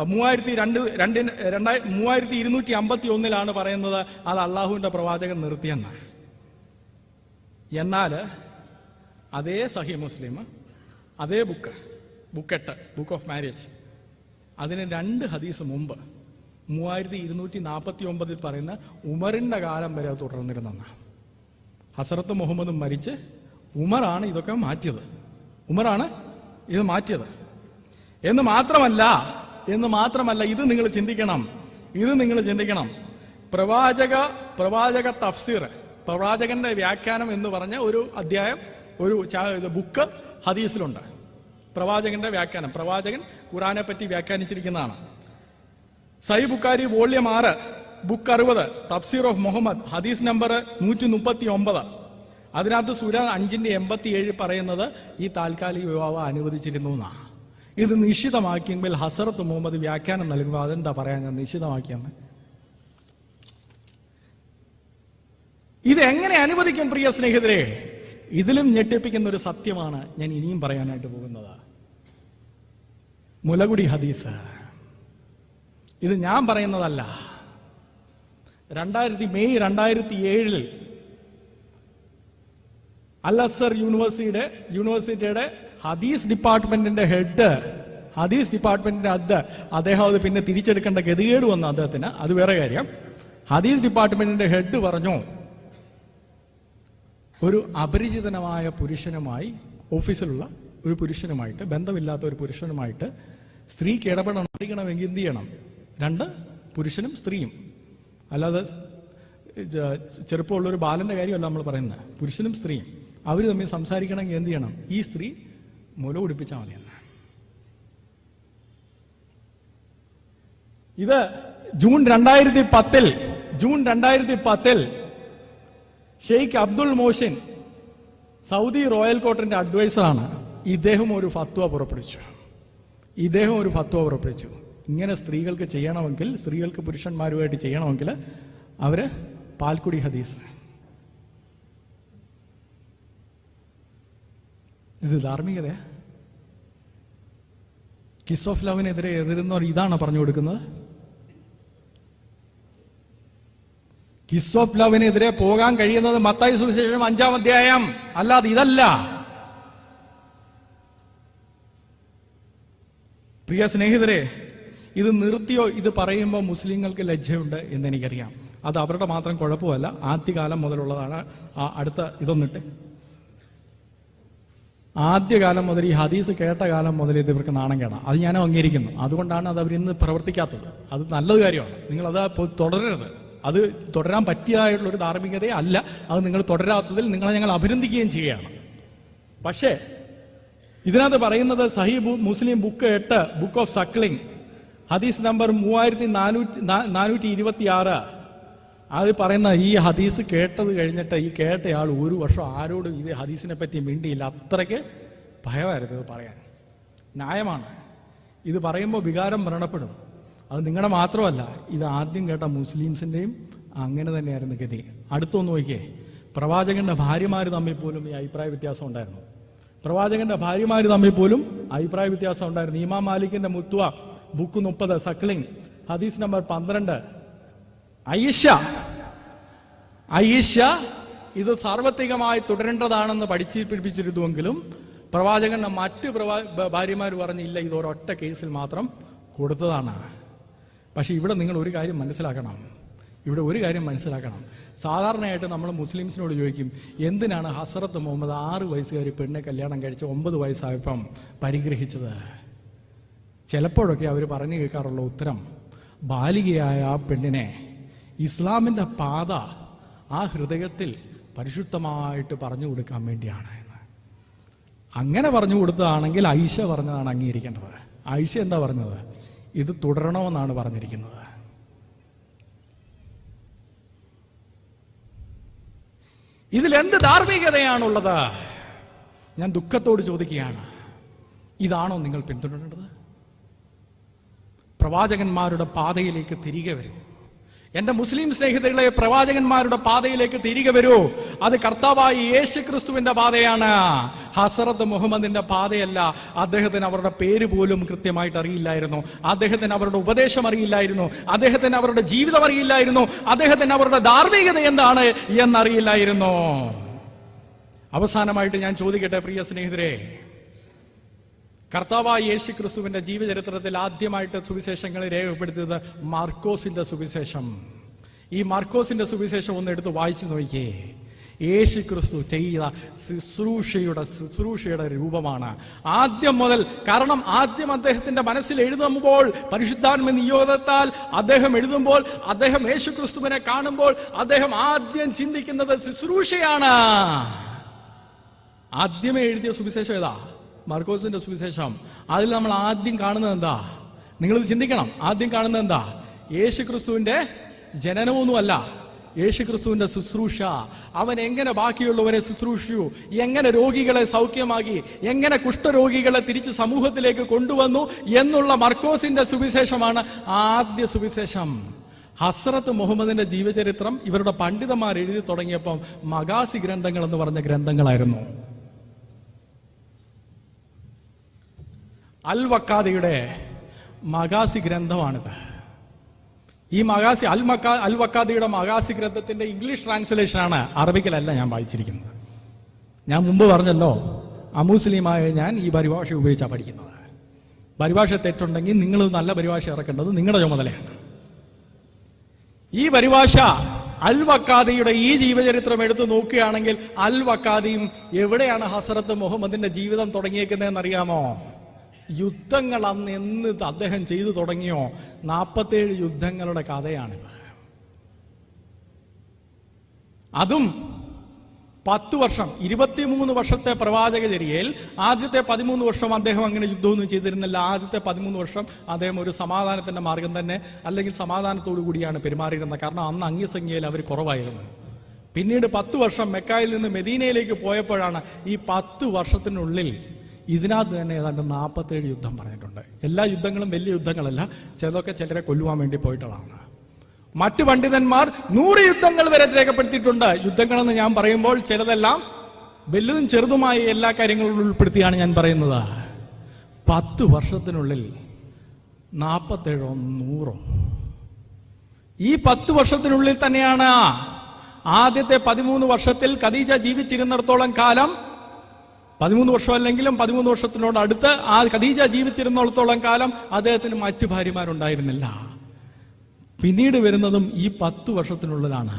3251 പറയുന്നത് അത് അള്ളാഹുവിന്റെ പ്രവാചകൻ നിർത്തിയെന്ന്. എന്നാൽ അതേ സഹീഹ് മുസ്ലിം അതേ ബുക്ക് 8 ബുക്ക് ഓഫ് മാരേജ് അതിന് 2 ഹദീസ് മുമ്പ് 3249 പറയുന്ന ഉമറിന്റെ കാലം വരെ തുടർന്നിരുന്നെന്ന്. ഹസ്രത്ത് മുഹമ്മദും മരിച്ച് ഉമറാണ് ഇതൊക്കെ മാറ്റിയത്. എന്ന് മാത്രമല്ല ഇത് നിങ്ങൾ ചിന്തിക്കണം. പ്രവാചക തഫ്സീർ, പ്രവാചകന്റെ വ്യാഖ്യാനം എന്ന് പറഞ്ഞ ഒരു അധ്യായം, ഒരു ബുക്ക് ഹദീസിലുണ്ട്. പ്രവാചകന്റെ വ്യാഖ്യാനം, പ്രവാചകൻ ഖുറാനെ പറ്റി വ്യാഖ്യാനിച്ചിരിക്കുന്നതാണ്. സഹീഹ് ബുഖാരി വോള്യം 6 ബുക്ക് 60 തഫ്സീർ ഓഫ് മുഹമ്മദ് ഹദീസ് നമ്പർ 139. അതിനകത്ത് സൂര 5:87 പറയുന്നത് ഈ താൽക്കാലിക വിവാഹം അനുവദിച്ചിരുന്നു എന്നാ. ഇത് നിശ്ചിതമാക്കിയെങ്കിൽ ഹസ്രത്ത് മുഹമ്മദ് വ്യാഖ്യാനം നൽകുമ്പോൾ അതെന്താ പറയാൻ ഞാൻ നിശ്ചിതമാക്കിയെന്ന്? ഇത് എങ്ങനെ അനുവദിക്കും? പ്രിയ സ്നേഹിതരെ, ഇതിലും ഞെട്ടിപ്പിക്കുന്ന ഒരു സത്യമാണ് ഞാൻ ഇനിയും പറയാനായിട്ട് പോകുന്നത്. മുലകുടി ഹദീസ്. ഇത് ഞാൻ പറയുന്നതല്ല. മെയ് 2007 അൽ അസ്ഹർ യൂണിവേഴ്സിറ്റിയുടെ ഹദീസ് ഡിപ്പാർട്ട്മെന്റിന്റെ അദ്ദേഹം അത് പിന്നെ തിരിച്ചെടുക്കേണ്ട ഗതികേട് വന്നു അദ്ദേഹത്തിന്. അത് വേറെ കാര്യം. ഹദീസ് ഡിപ്പാർട്ട്മെന്റിന്റെ ഹെഡ് പറഞ്ഞു, ഒരു അപരിചിതനായ പുരുഷനുമായി, ഓഫീസിലുള്ള ഒരു പുരുഷനുമായിട്ട്, ബന്ധമില്ലാത്ത ഒരു പുരുഷനുമായിട്ട് സ്ത്രീക്ക് ഇടപെടണമെങ്കിൽ എന്ത് ചെയ്യണം? 2 പുരുഷനും സ്ത്രീയും. അല്ലാതെ ചെറുപ്പമുള്ളൊരു ബാലന്റെ കാര്യമല്ല നമ്മൾ പറയുന്നത്. പുരുഷനും സ്ത്രീയും അവർ തമ്മിൽ സംസാരിക്കണമെങ്കിൽ എന്ത് ചെയ്യണം? ഈ സ്ത്രീ മുല കുടിപ്പിച്ചാൽ മതി എന്ന്. ഇത് June 2010 Sheikh Abdul Mohsin, Saudi Royal കോർട്ടിന്റെ അഡ്വൈസറാണ്. ഇദ്ദേഹം ഒരു ഫത്വ പുറപ്പെടുവിച്ചു. ഇങ്ങനെ സ്ത്രീകൾക്ക് ചെയ്യണമെങ്കിൽ, സ്ത്രീകൾക്ക് പുരുഷന്മാരുമായിട്ട് ചെയ്യണമെങ്കിൽ അവര് പാൽക്കുടി ഹദീസ്. ഇത് ധാർമ്മികതയാ? കിസ് ഓഫ് ലവിനെതിരെ എതിരുന്നവർ ഇതാണ് പറഞ്ഞു കൊടുക്കുന്നത്? കിസ് ഓഫ് ലവിനെതിരെ പോകാൻ കഴിയുന്നത് മത്തായി സുവിശേഷം 5-ാം അധ്യായം, അല്ലാതെ ഇതല്ല. പ്രിയ സ്നേഹിതരെ, ഇത് നിർത്തിയോ? ഇത് പറയുമ്പോൾ മുസ്ലിങ്ങൾക്ക് ലജ്ജയുണ്ട് എന്നെനിക്കറിയാം. അത് അവരുടെ മാത്രം കുഴപ്പമല്ല, ആദ്യകാലം മുതലുള്ളതാണ്. അടുത്ത ഇതൊന്നിട്ട്, ആദ്യകാലം മുതൽ, ഈ ഹദീസ് കേട്ട കാലം മുതൽ ഇത് ഇവർക്ക് നാണം കേടാം. അത് ഞാൻ അംഗീകരിക്കുന്നു. അതുകൊണ്ടാണ് അത് അവരിന്ന് പ്രവർത്തിക്കാത്തത്. അത് നല്ലത് കാര്യമാണ്. നിങ്ങളത് തുടരരുത്. അത് തുടരാൻ പറ്റിയതായിട്ടുള്ളൊരു ധാർമ്മികതയെ അല്ല. അത് നിങ്ങൾ തുടരാത്തതിൽ നിങ്ങളെ ഞങ്ങൾ അഭിനന്ദിക്കുകയും ചെയ്യുകയാണ്. പക്ഷേ ഇതിനകത്ത് പറയുന്നത് സഹീഹ് മുസ്ലിം ബുക്ക് 8, ബുക്ക് ഓഫ് സക്ലിംഗ്, ഹദീസ് നമ്പർ 3426. അത് പറയുന്ന ഈ ഹദീസ് കേട്ടത് കഴിഞ്ഞിട്ട് ഈ കേട്ടയാൾ 1 വർഷം ആരോടും ഇത് ഹദീസിനെ പറ്റി മിണ്ടിയില്ല. അത്രയ്ക്ക് ഭയമായിരുന്നു ഇത് പറയാൻ. ന്യായമാണ്. ഇത് പറയുമ്പോൾ വികാരം വ്രണപ്പെടും. അത് നിങ്ങളുടെ മാത്രമല്ല, ഇത് ആദ്യം കേട്ട മുസ്ലിംസിൻ്റെയും അങ്ങനെ തന്നെയായിരുന്നു ഗതി. അടുത്തൊന്ന് നോക്കിയേ, പ്രവാചകന്റെ ഭാര്യമാർ തമ്മിൽ പോലും ഈ അഭിപ്രായ വ്യത്യാസം ഉണ്ടായിരുന്നു. ഇമാം മാലിക്കിന്റെ മുത്വ ബുക്ക് 30, സക്ലിംഗ്, ഹദീസ് നമ്പർ 12. ഐഷ ഇത് സാർവത്രികമായി തുടരേണ്ടതാണെന്ന് പഠിപ്പിച്ചിരുന്നുവെങ്കിലും പ്രവാചകന്റെ മറ്റ് ഭാര്യമാർ പറഞ്ഞില്ല, ഇത് ഒരൊറ്റ കേസിൽ മാത്രം കൊടുത്തതാണ്. പക്ഷെ ഇവിടെ നിങ്ങൾ ഒരു കാര്യം മനസ്സിലാക്കണം. സാധാരണയായിട്ട് നമ്മൾ മുസ്ലിംസിനോട് ചോദിക്കും, എന്തിനാണ് ഹസ്രത്ത് മുഹമ്മദ് 6 വയസ്സുകാരി പെണ്ണെ കല്യാണം കഴിച്ച് 9 വയസ്സായപ്പം പരിഗ്രഹിച്ചത്? ചിലപ്പോഴൊക്കെ അവർ പറഞ്ഞു കേൾക്കാറുള്ള ഉത്തരം, ബാലികയായ ആ പെണ്ണിനെ ഇസ്ലാമിന്റെ പാത ആ ഹൃദയത്തിൽ പരിശുദ്ധമായിട്ട് പറഞ്ഞു കൊടുക്കാൻ വേണ്ടിയാണ് എന്ന്. അങ്ങനെ പറഞ്ഞു കൊടുത്തതാണെങ്കിൽ ഐഷ പറഞ്ഞതാണ് അംഗീകരിക്കേണ്ടത്. ഐഷ എന്താ പറഞ്ഞത്? ഇത് തുടരണമെന്നാണ് പറഞ്ഞിരിക്കുന്നത്. ഇതിലെന്ത് ധാർമ്മികതയാണുള്ളത്? ഞാൻ ദുഃഖത്തോട് ചോദിക്കുകയാണ്, ഇതാണോ നിങ്ങൾ പിന്തുടരേണ്ടത്? പ്രവാചകന്മാരുടെ പാതയിലേക്ക് തിരികെ വരൂ. എന്റെ മുസ്ലിം സ്നേഹിതകളെ, പ്രവാചകന്മാരുടെ പാതയിലേക്ക് തിരികെ വരൂ. അത് കർത്താവായ യേശു ക്രിസ്തുവിന്റെ പാതയാണ്, ഹസ്രത്ത് മുഹമ്മദിന്റെ പാതയല്ല. അദ്ദേഹത്തിന് അവരുടെ പേര് പോലും കൃത്യമായിട്ട് അറിയില്ലായിരുന്നു. അദ്ദേഹത്തിന് അവരുടെ ഉപദേശം അറിയില്ലായിരുന്നു. അദ്ദേഹത്തിന് അവരുടെ ജീവിതം അറിയില്ലായിരുന്നു. അദ്ദേഹത്തിന് അവരുടെ ധാർമ്മികത എന്താണ് എന്നറിയില്ലായിരുന്നു. അവസാനമായിട്ട് ഞാൻ ചോദിക്കട്ടെ പ്രിയ സ്നേഹിതരെ, കർത്താവായ യേശു ക്രിസ്തുവിന്റെ ജീവചരിത്രത്തിൽ ആദ്യമായിട്ട് സുവിശേഷങ്ങൾ രേഖപ്പെടുത്തിയത് മാർക്കോസിന്റെ സുവിശേഷം. ഈ മാർക്കോസിന്റെ സുവിശേഷം ഒന്ന് എടുത്ത് വായിച്ചു നോക്കിയേ. യേശു ക്രിസ്തു ചെയ്ത ശുശ്രൂഷയുടെ രൂപമാണ് ആദ്യം മുതൽ. കാരണം ആദ്യം അദ്ദേഹത്തിന്റെ മനസ്സിൽ എഴുതുമ്പോൾ, പരിശുദ്ധാത്മ നിയോഗത്താൽ അദ്ദേഹം എഴുതുമ്പോൾ, അദ്ദേഹം യേശു ക്രിസ്തുവിനെ കാണുമ്പോൾ അദ്ദേഹം ആദ്യം ചിന്തിക്കുന്നത് ശുശ്രൂഷയാണ്. ആദ്യമേ എഴുതിയ സുവിശേഷം ഏതാ? മാർക്കോസിന്റെ സുവിശേഷം. അതിൽ നമ്മൾ ആദ്യം കാണുന്നത് എന്താ? നിങ്ങളിത് ചിന്തിക്കണം. ആദ്യം കാണുന്നത് എന്താ? യേശു ക്രിസ്തുവിന്റെ ജനനമൊന്നുമല്ല, യേശു ക്രിസ്തുവിന്റെ ശുശ്രൂഷ. അവൻ എങ്ങനെ ബാക്കിയുള്ളവരെ ശുശ്രൂഷിച്ചു, എങ്ങനെ രോഗികളെ സൗഖ്യമാക്കി, എങ്ങനെ കുഷ്ഠരോഗികളെ തിരിച്ച് സമൂഹത്തിലേക്ക് കൊണ്ടുവന്നു എന്നുള്ള മാർക്കോസിന്റെ സുവിശേഷമാണ് ആദ്യ സുവിശേഷം. ഹസ്രത്ത് മുഹമ്മദിന്റെ ജീവചരിത്രം ഇവരുടെ പണ്ഡിതന്മാർ എഴുതി തുടങ്ങിയപ്പം മഗാസി ഗ്രന്ഥങ്ങൾ എന്ന് പറഞ്ഞ ഗ്രന്ഥങ്ങളായിരുന്നു. അൽ വക്കാദിയുടെ മഗാസി ഗ്രന്ഥമാണിത്. ഈ മഗാസി അൽ വക്കാദിയുടെ മഗാസി ഗ്രന്ഥത്തിന്റെ ഇംഗ്ലീഷ് ട്രാൻസ്ലേഷനാണ്, അറബിക്കലല്ല ഞാൻ വായിച്ചിരിക്കുന്നത്. ഞാൻ മുമ്പ് പറഞ്ഞല്ലോ, അമുസ്ലിമായ ഞാൻ ഈ പരിഭാഷ ഉപയോഗിച്ചാണ് പഠിക്കുന്നത്. പരിഭാഷ തെറ്റുണ്ടെങ്കിൽ നിങ്ങൾ നല്ല പരിഭാഷ ഇറക്കേണ്ടത് നിങ്ങളുടെ ചുമതലയാണ്. ഈ പരിഭാഷ അൽ വക്കാദിയുടെ ഈ ജീവചരിത്രം എടുത്തു നോക്കുകയാണെങ്കിൽ അൽ വക്കാദിയും എവിടെയാണ് ഹസ്രത്ത് മുഹമ്മദിന്റെ ജീവിതം തുടങ്ങിയേക്കുന്നതെന്ന് അറിയാമോ? യുദ്ധങ്ങൾ അന്ന് എന്ന് അദ്ദേഹം ചെയ്തു തുടങ്ങിയോ 47 യുദ്ധങ്ങളുടെ കഥയാണിത്. അതും 10 വർഷം, 23 വർഷത്തെ പ്രവാചകചര്യയിൽ ആദ്യത്തെ 13 വർഷം അദ്ദേഹം അങ്ങനെ യുദ്ധമൊന്നും ചെയ്തിരുന്നില്ല. ആദ്യത്തെ 13 വർഷം അദ്ദേഹം ഒരു സമാധാനത്തിന്റെ മാർഗം തന്നെ, അല്ലെങ്കിൽ സമാധാനത്തോടു കൂടിയാണ് പെരുമാറിയിരുന്നത്. കാരണം അന്ന് അംഗസംഖ്യയിൽ അവർ കുറവായിരുന്നു. പിന്നീട് 10 വർഷം മെക്കായിൽ നിന്ന് മെദീനയിലേക്ക് പോയപ്പോഴാണ് ഈ 10 വർഷത്തിനുള്ളിൽ ഇതിനകത്ത് തന്നെ ഏതാണ്ട് 47 യുദ്ധം പറഞ്ഞിട്ടുണ്ട്. എല്ലാ യുദ്ധങ്ങളും വലിയ യുദ്ധങ്ങളല്ല, ചിലതൊക്കെ ചിലരെ കൊല്ലുവാൻ വേണ്ടി പോയിട്ടുള്ളതാണ്. മറ്റു പണ്ഡിതന്മാർ 100 യുദ്ധങ്ങൾ വരെ രേഖപ്പെടുത്തിയിട്ടുണ്ട്. യുദ്ധങ്ങളെന്ന് ഞാൻ പറയുമ്പോൾ ചിലതെല്ലാം വലുതും ചെറുതുമായ എല്ലാ കാര്യങ്ങളും ഉൾപ്പെടുത്തിയാണ് ഞാൻ പറയുന്നത്. 10 വർഷത്തിനുള്ളിൽ 47 100. ഈ 10 വർഷത്തിനുള്ളിൽ തന്നെയാണ് ആദ്യത്തെ 13 വർഷത്തിൽ ഖദീജ ജീവിച്ചിരുന്നിടത്തോളം കാലം, 13 വർഷം അല്ലെങ്കിലും 13 വർഷത്തിനോട് അടുത്ത് ആ ഖദീജ ജീവിച്ചിരുന്നിടത്തോളം കാലം അദ്ദേഹത്തിന് മറ്റു ഭാര്യമാരുണ്ടായിരുന്നില്ല. പിന്നീട് വരുന്നതും ഈ 10 വർഷത്തിനുള്ളിലാണ്.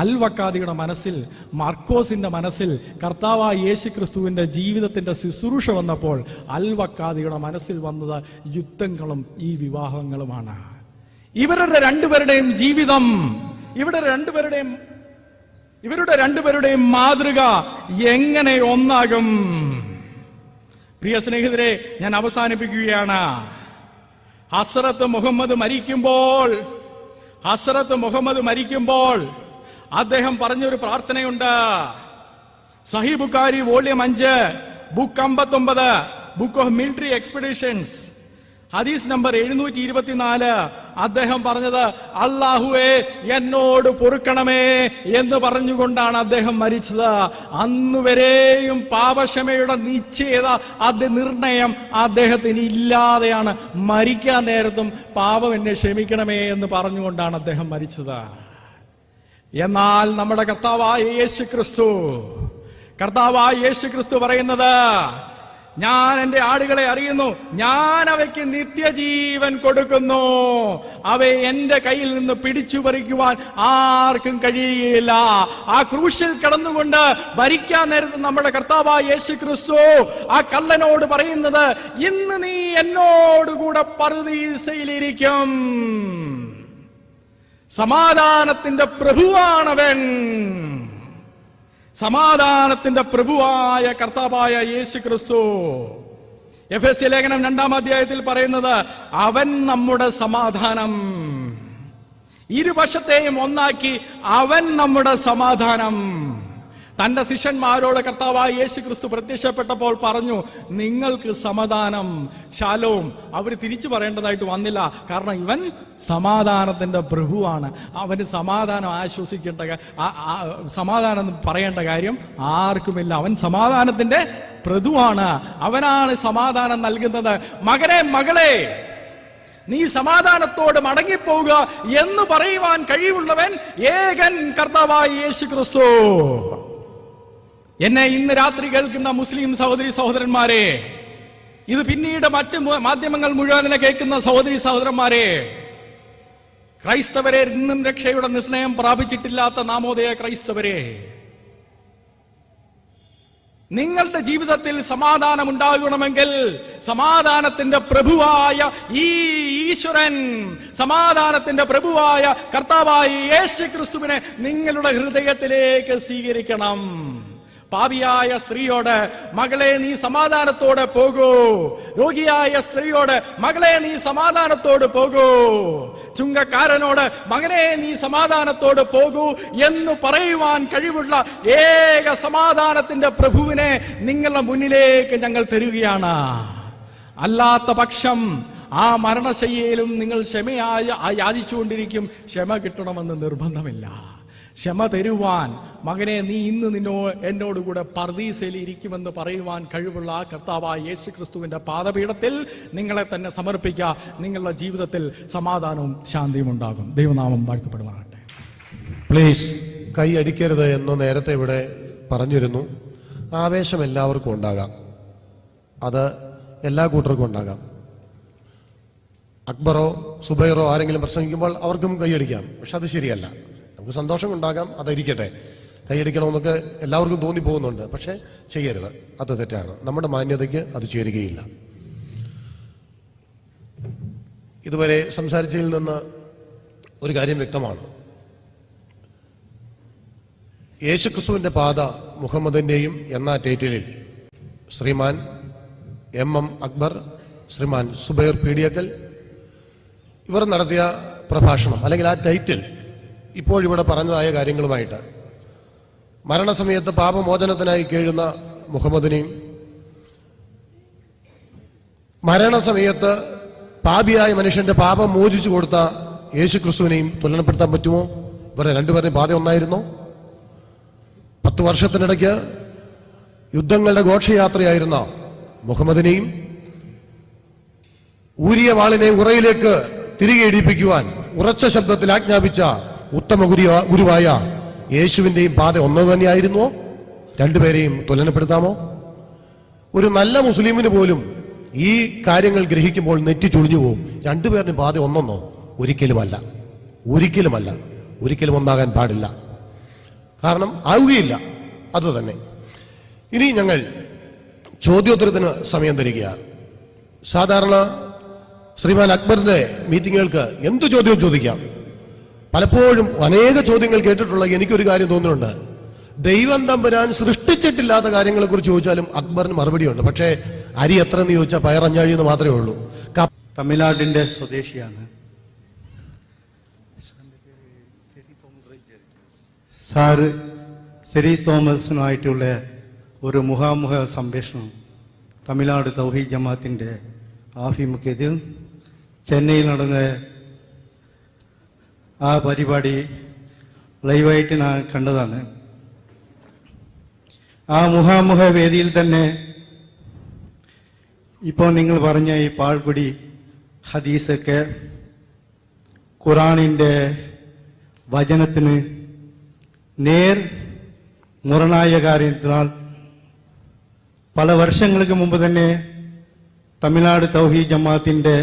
അൽ വക്കാദിയുടെ മനസ്സിൽ, മാർക്കോസിന്റെ മനസ്സിൽ കർത്താവായ യേശു ക്രിസ്തുവിന്റെ ജീവിതത്തിന്റെ ശുശ്രൂഷ വന്നപ്പോൾ അൽ വക്കാദിയുടെ മനസ്സിൽ വന്നത് യുദ്ധങ്ങളും ഈ വിവാഹങ്ങളുമാണ്. ഇവരുടെ രണ്ടുപേരുടെയും ജീവിതം, ഇവരുടെ രണ്ടുപേരുടെയും മാതൃക എങ്ങനെ ഒന്നാകും? പ്രിയ സ്നേഹിതരെ, ഞാൻ അവസാനിപ്പിക്കുകയാണ്. ഹസ്രത്ത് മുഹമ്മദ് മരിക്കുമ്പോൾ അദ്ദേഹം പറഞ്ഞൊരു പ്രാർത്ഥനയുണ്ട്. സഹീഹ് Bukhari volume 5 book 59, book of military expeditions, ഹദീസ് നമ്പർ 724. അദ്ദേഹം പറഞ്ഞത്, അല്ലാഹുവേ എന്നോട് പൊറുക്കണമേ എന്ന് പറഞ്ഞുകൊണ്ടാണ് അദ്ദേഹം മരിച്ചത്. അന്നുവരെയും പാപക്ഷമയുടെ നിശ്ചയത, നിർണയം അദ്ദേഹത്തിന് ഇല്ലാതെയാണ് മരിക്കാൻ നേരത്തും പാപം എന്നെ ക്ഷമിക്കണമേ എന്ന് പറഞ്ഞുകൊണ്ടാണ് അദ്ദേഹം മരിച്ചത്. എന്നാൽ നമ്മുടെ കർത്താവായ യേശു ക്രിസ്തു പറയുന്നത്, ഞാൻ എന്റെ ആടുകളെ അറിയുന്നു, ഞാൻ അവയ്ക്ക് നിത്യജീവൻ കൊടുക്കുന്നു, അവയെ എന്റെ കയ്യിൽ നിന്ന് പിടിച്ചു പറിക്കുവാൻ ആർക്കും കഴിയില്ല. ആ ക്രൂശിൽ കിടന്നുകൊണ്ട് ഭരിക്കാൻ നേരത്ത് നമ്മുടെ കർത്താവായ യേശു ക്രിസ്തു ആ കള്ളനോട് പറയുന്നത്, ഇന്ന് നീ എന്നോടുകൂടെ പറുദീസയിലിരിക്കും. സമാധാനത്തിന്റെ പ്രഭുവാണവൻ. സമാധാനത്തിന്റെ പ്രഭുവായ കർത്താവായ യേശു ക്രിസ്തു. എഫെസ്യ ലേഖനം 2-ാം അധ്യായത്തിൽ പറയുന്നത്, അവൻ നമ്മുടെ സമാധാനം. ഇരുപക്ഷത്തെയും ഒന്നാക്കി അവൻ നമ്മുടെ സമാധാനം. തന്റെ ശിഷ്യന്മാരോട് കർത്താവായ യേശു ക്രിസ്തു പ്രത്യക്ഷപ്പെട്ടപ്പോൾ പറഞ്ഞു, നിങ്ങൾക്ക് സമാധാനം, ശാലോം. അവർ തിരിച്ചു പറയേണ്ടതായിട്ട് വന്നില്ല, കാരണം ഇവൻ സമാധാനത്തിന്റെ പ്രഭുവാണ്. അവന് സമാധാനം ആശ്വസിക്കേണ്ട, സമാധാനം പറയേണ്ട കാര്യം ആർക്കുമില്ല. അവൻ സമാധാനത്തിന്റെ പ്രഭുവാണ്, അവനാണ് സമാധാനം നൽകുന്നത്. മകനെ, മകളെ, നീ സമാധാനത്തോട് മടങ്ങിപ്പോവുക എന്ന് പറയുവാൻ കഴിവുള്ളവൻ ഏകൻ കർത്താവായ യേശു ക്രിസ്തു. എന്നെ ഇന്ന് രാത്രി കേൾക്കുന്ന മുസ്ലിം സഹോദരന്മാരെ, ഇത് പിന്നീട് മറ്റ് മാധ്യമങ്ങൾ മുഴുവൻ കേൾക്കുന്ന സഹോദരന്മാരെ, ക്രൈസ്തവരെ, ഇന്നും രക്ഷയുടെ നിർണയം പ്രാപിച്ചിട്ടില്ലാത്ത നാമോദയ ക്രൈസ്തവരെ, നിങ്ങളുടെ ജീവിതത്തിൽ സമാധാനം ഉണ്ടാകണമെങ്കിൽ സമാധാനത്തിന്റെ പ്രഭുവായ ഈ ഈശ്വരൻ, സമാധാനത്തിന്റെ പ്രഭുവായ കർത്താവായ യേശു ക്രിസ്തുവിനെ നിങ്ങളുടെ ഹൃദയത്തിലേക്ക് സ്വീകരിക്കണം. പാപിയായ സ്ത്രീയോട്, മകളെ നീ സമാധാനത്തോടെ പോകൂ. രോഗിയായ സ്ത്രീയോട്, മകളെ നീ സമാധാനത്തോട് പോകൂ. ചുങ്കക്കാരനോട്, മകനെ നീ സമാധാനത്തോട് പോകൂ എന്ന് പറയുവാൻ കഴിവുള്ള ഏക സമാധാനത്തിന്റെ പ്രഭുവിനെ നിങ്ങളുടെ മുന്നിലേക്ക് ഞങ്ങൾ തരുകയാണ്. അല്ലാത്ത പക്ഷം ആ മരണശയ്യയിലും നിങ്ങൾ യാചിച്ചുകൊണ്ടിരിക്കും. ക്ഷമ കിട്ടണമെന്ന് നിർബന്ധമില്ല. ക്ഷമ തരുവാൻ, മകനെ നീ ഇന്ന് എന്നോടുകൂടെ പർദീസയിൽ ഇരിക്കുമെന്ന് പറയുവാൻ കഴിവുള്ള ആ കർത്താവായ യേശു ക്രിസ്തുവിന്റെ പാദപീഠത്തിൽ നിങ്ങളെ തന്നെ സമർപ്പിക്കുക. നിങ്ങളുടെ ജീവിതത്തിൽ സമാധാനവും ശാന്തിയും ഉണ്ടാകും. ദൈവനാമം വാഴ്ത്തപ്പെടുമാറാകട്ടെ. പ്ലീസ് കൈ അടിക്കരുത് എന്ന് നേരത്തെ ഇവിടെ പറഞ്ഞിരുന്നു. ആവേശം എല്ലാവർക്കും ഉണ്ടാകാം, അത് എല്ലാ കൂട്ടർക്കും ഉണ്ടാകാം. അക്ബറോ സുബൈറോ ആരെങ്കിലും പ്രസംഗിക്കുമ്പോൾ അവർക്കും കൈയടിക്കാം, പക്ഷെ അത് ശരിയല്ല. നമുക്ക് സന്തോഷം ഉണ്ടാകാം, അതിരിക്കട്ടെ. കൈയടിക്കണമെന്നൊക്കെ എല്ലാവർക്കും തോന്നിപ്പോകുന്നുണ്ട്. പക്ഷെ ചെയ്യരുത്, അത് തെറ്റാണ്. നമ്മുടെ മാന്യതയ്ക്ക് അത് ചേരുകയില്ല. ഇതുവരെ സംസാരിച്ചതിൽ നിന്ന് ഒരു കാര്യം വ്യക്തമാണ്. യേശുക്രിസ്തുവിന്റെ പാത മുഹമ്മദിന്റെയും എന്ന ടൈറ്റിലിൽ ശ്രീമാൻ MM അക്ബർ, ശ്രീമാൻ സുബൈർ പീഡിയക്കൽ ഇവർ നടത്തിയ പ്രഭാഷണം അല്ലെങ്കിൽ ആ ടൈറ്റിൽ ഇപ്പോഴിവിടെ പറഞ്ഞതായ കാര്യങ്ങളുമായിട്ട് മരണസമയത്ത് പാപമോചനത്തിനായി കേഴുന്ന മുഹമ്മദിനെയും മരണസമയത്ത് പാപിയായ മനുഷ്യന്റെ പാപം മോചിച്ചു കൊടുത്ത യേശുക്രിസ്തുവിനെയും തുലനപ്പെടുത്താൻ പറ്റുമോ? ഇവരുടെ രണ്ടുപേരുടെയും പാത ഒന്നായിരുന്നോ? 10 വർഷത്തിനിടയ്ക്ക് യുദ്ധങ്ങളുടെ ഘോഷയാത്രയായിരുന്ന മുഹമ്മദിനെയും ഊരിയ വാളിനെ ഉറയിലേക്ക് തിരികെ ഇടിപ്പിക്കുവാൻ ഉറച്ച ശബ്ദത്തിൽ ആജ്ഞാപിച്ച ഉത്തമ ഗുരുവായ യേശുവിന്റെയും പാത ഒന്നു തന്നെയായിരുന്നോ? രണ്ടുപേരെയും തുലനപ്പെടുത്താമോ? ഒരു നല്ല മുസ്ലിമിന് പോലും ഈ കാര്യങ്ങൾ ഗ്രഹിക്കുമ്പോൾ നെറ്റി ചുളിഞ്ഞു പോകും. രണ്ടുപേരുടെയും പാത ഒന്നൊന്നോ? ഒരിക്കലുമല്ല, ഒരിക്കലുമല്ല, ഒരിക്കലും ഒന്നാകാൻ പാടില്ല. കാരണം ആവുകയില്ല. അത് തന്നെ. ഇനി ഞങ്ങൾ ചോദ്യോത്തരത്തിന് സമയം തരികയാണ്. സാധാരണ ശ്രീമാൻ അക്ബറിന്റെ മീറ്റിങ്ങുകൾക്ക് എന്തു ചോദ്യവും ചോദിക്കാം. പലപ്പോഴും അനേക ചോദ്യങ്ങൾ കേട്ടിട്ടുള്ള എനിക്കൊരു കാര്യം തോന്നുന്നുണ്ട്, ദൈവം തമ്പുരാൻ സൃഷ്ടിച്ചിട്ടില്ലാത്ത കാര്യങ്ങളെ കുറിച്ച് ചോദിച്ചാലും അക്ബറിന് മറുപടിയുണ്ട്. പക്ഷേ അരി എത്ര എന്ന് ചോദിച്ചാൽ പയറഞ്ഞാഴി എന്ന് മാത്രമേ ഉള്ളൂ. തമിഴ്നാടിന്റെ സ്വദേശിയാണ് സാറ്. സെരി തോമസിനുമായിട്ടുള്ള ഒരു മുഖാമുഖ സംഭാഷണം തമിഴ്നാട് തൗഹീദ് ജമാഅത്തിന്റെ ആഭിമുഖ്യത്തിൽ ചെന്നൈയിൽ നടന്ന ആ പരിപാടി ലൈവായിട്ട് ഞാൻ കണ്ടതാണ്. ആ മുഖാമുഖ വേദിയിൽ തന്നെ ഇപ്പോൾ നിങ്ങൾ പറഞ്ഞ ഈ പാഴ്കുടി ഹദീസൊക്കെ ഖുറാനിൻ്റെ വചനത്തിന് നേർ മുരണായ കാര്യത്തിനാൽ പല വർഷങ്ങൾക്ക് മുമ്പ് തന്നെ തമിഴ്നാട് തൗഹീദ് ജമാഅത്തിൻ്റെ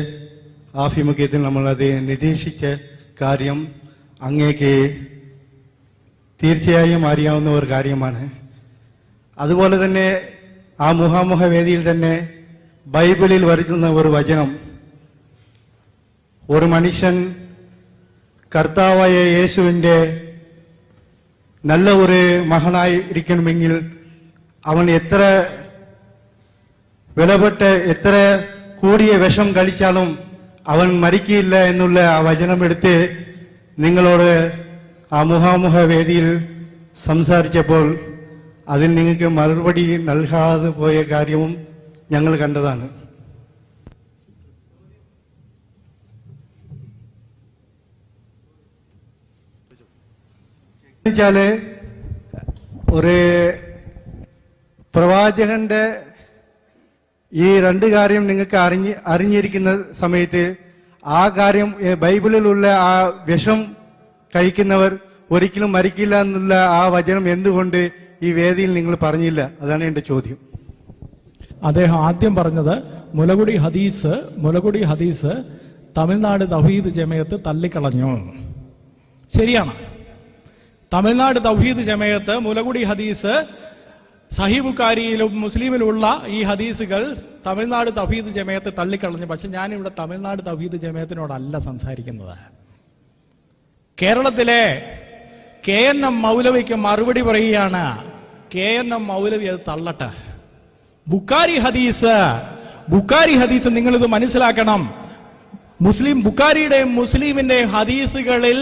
ആഭിമുഖ്യത്തിൽ നമ്മളത് നിർദ്ദേശിച്ച കാര്യം അങ്ങേക്ക് തീർച്ചയായും അറിയാവുന്ന ഒരു കാര്യമാണ്. അതുപോലെ തന്നെ ആ മുഖാമുഖ വേദിയിൽ തന്നെ ബൈബിളിൽ വരുന്ന ഒരു വചനം, ഒരു മനുഷ്യൻ കർത്താവായ യേശുവിൻ്റെ നല്ല ഒരു മകനായിരിക്കണമെങ്കിൽ അവൻ എത്ര വിലപ്പെട്ട് എത്ര കൂടിയ വിഷം കഴിച്ചാലും അവൻ മരിക്കില്ല എന്നുള്ള ആ വചനം എടുത്ത് നിങ്ങളോട് ആ മുഖാമുഖ വേദിയിൽ സംസാരിച്ചപ്പോൾ അതിൽ നിങ്ങൾക്ക് മറുപടി നൽകാതെ പോയ കാര്യവും ഞങ്ങൾ കണ്ടതാണ്. വെച്ചാല് ഒരു പ്രവാചകന്റെ ഈ രണ്ട് കാര്യം നിങ്ങൾക്ക് അറിഞ്ഞിരിക്കുന്ന സമയത്ത് ആ കാര്യം ബൈബിളിലുള്ള ആ വിഷം കഴിക്കുന്നവർ ഒരിക്കലും മരിക്കില്ല എന്നുള്ള ആ വചനം എന്തുകൊണ്ട് ഈ വേദിയിൽ നിങ്ങൾ പറഞ്ഞില്ല? അതാണ് എന്റെ ചോദ്യം. അദ്ദേഹം ആദ്യം പറഞ്ഞത് മുലകുടി ഹദീസ് തമിഴ്നാട് തൗഹീദ് ജമയത്ത് തള്ളിക്കളഞ്ഞു. ശരിയാണ്. തമിഴ്നാട് തൗഹീദ് ജമയത്ത് മുലകുടി ഹദീസ് സഹീഹ് ബുഖാരിയിലും മുസ്ലിമിലുള്ള ഈ ഹദീസുകൾ തമിഴ്നാട് തൗഹീദ് ജമയത്ത് തള്ളിക്കളഞ്ഞു. പക്ഷെ ഞാനിവിടെ തമിഴ്നാട് തൗഹീദ് ജമയത്തിനോടല്ല സംസാരിക്കുന്നത്. കേരളത്തിലെ KNM മൗലവിക്ക് മറുപടി പറയുകയാണ്. KNM മൗലവി അത് തള്ളട്ടെ. ബുഖാരി ഹദീസ് നിങ്ങളിത് മനസ്സിലാക്കണം. ബുഖാരിയുടെയും മുസ്ലിമിന്റെയും ഹദീസുകളിൽ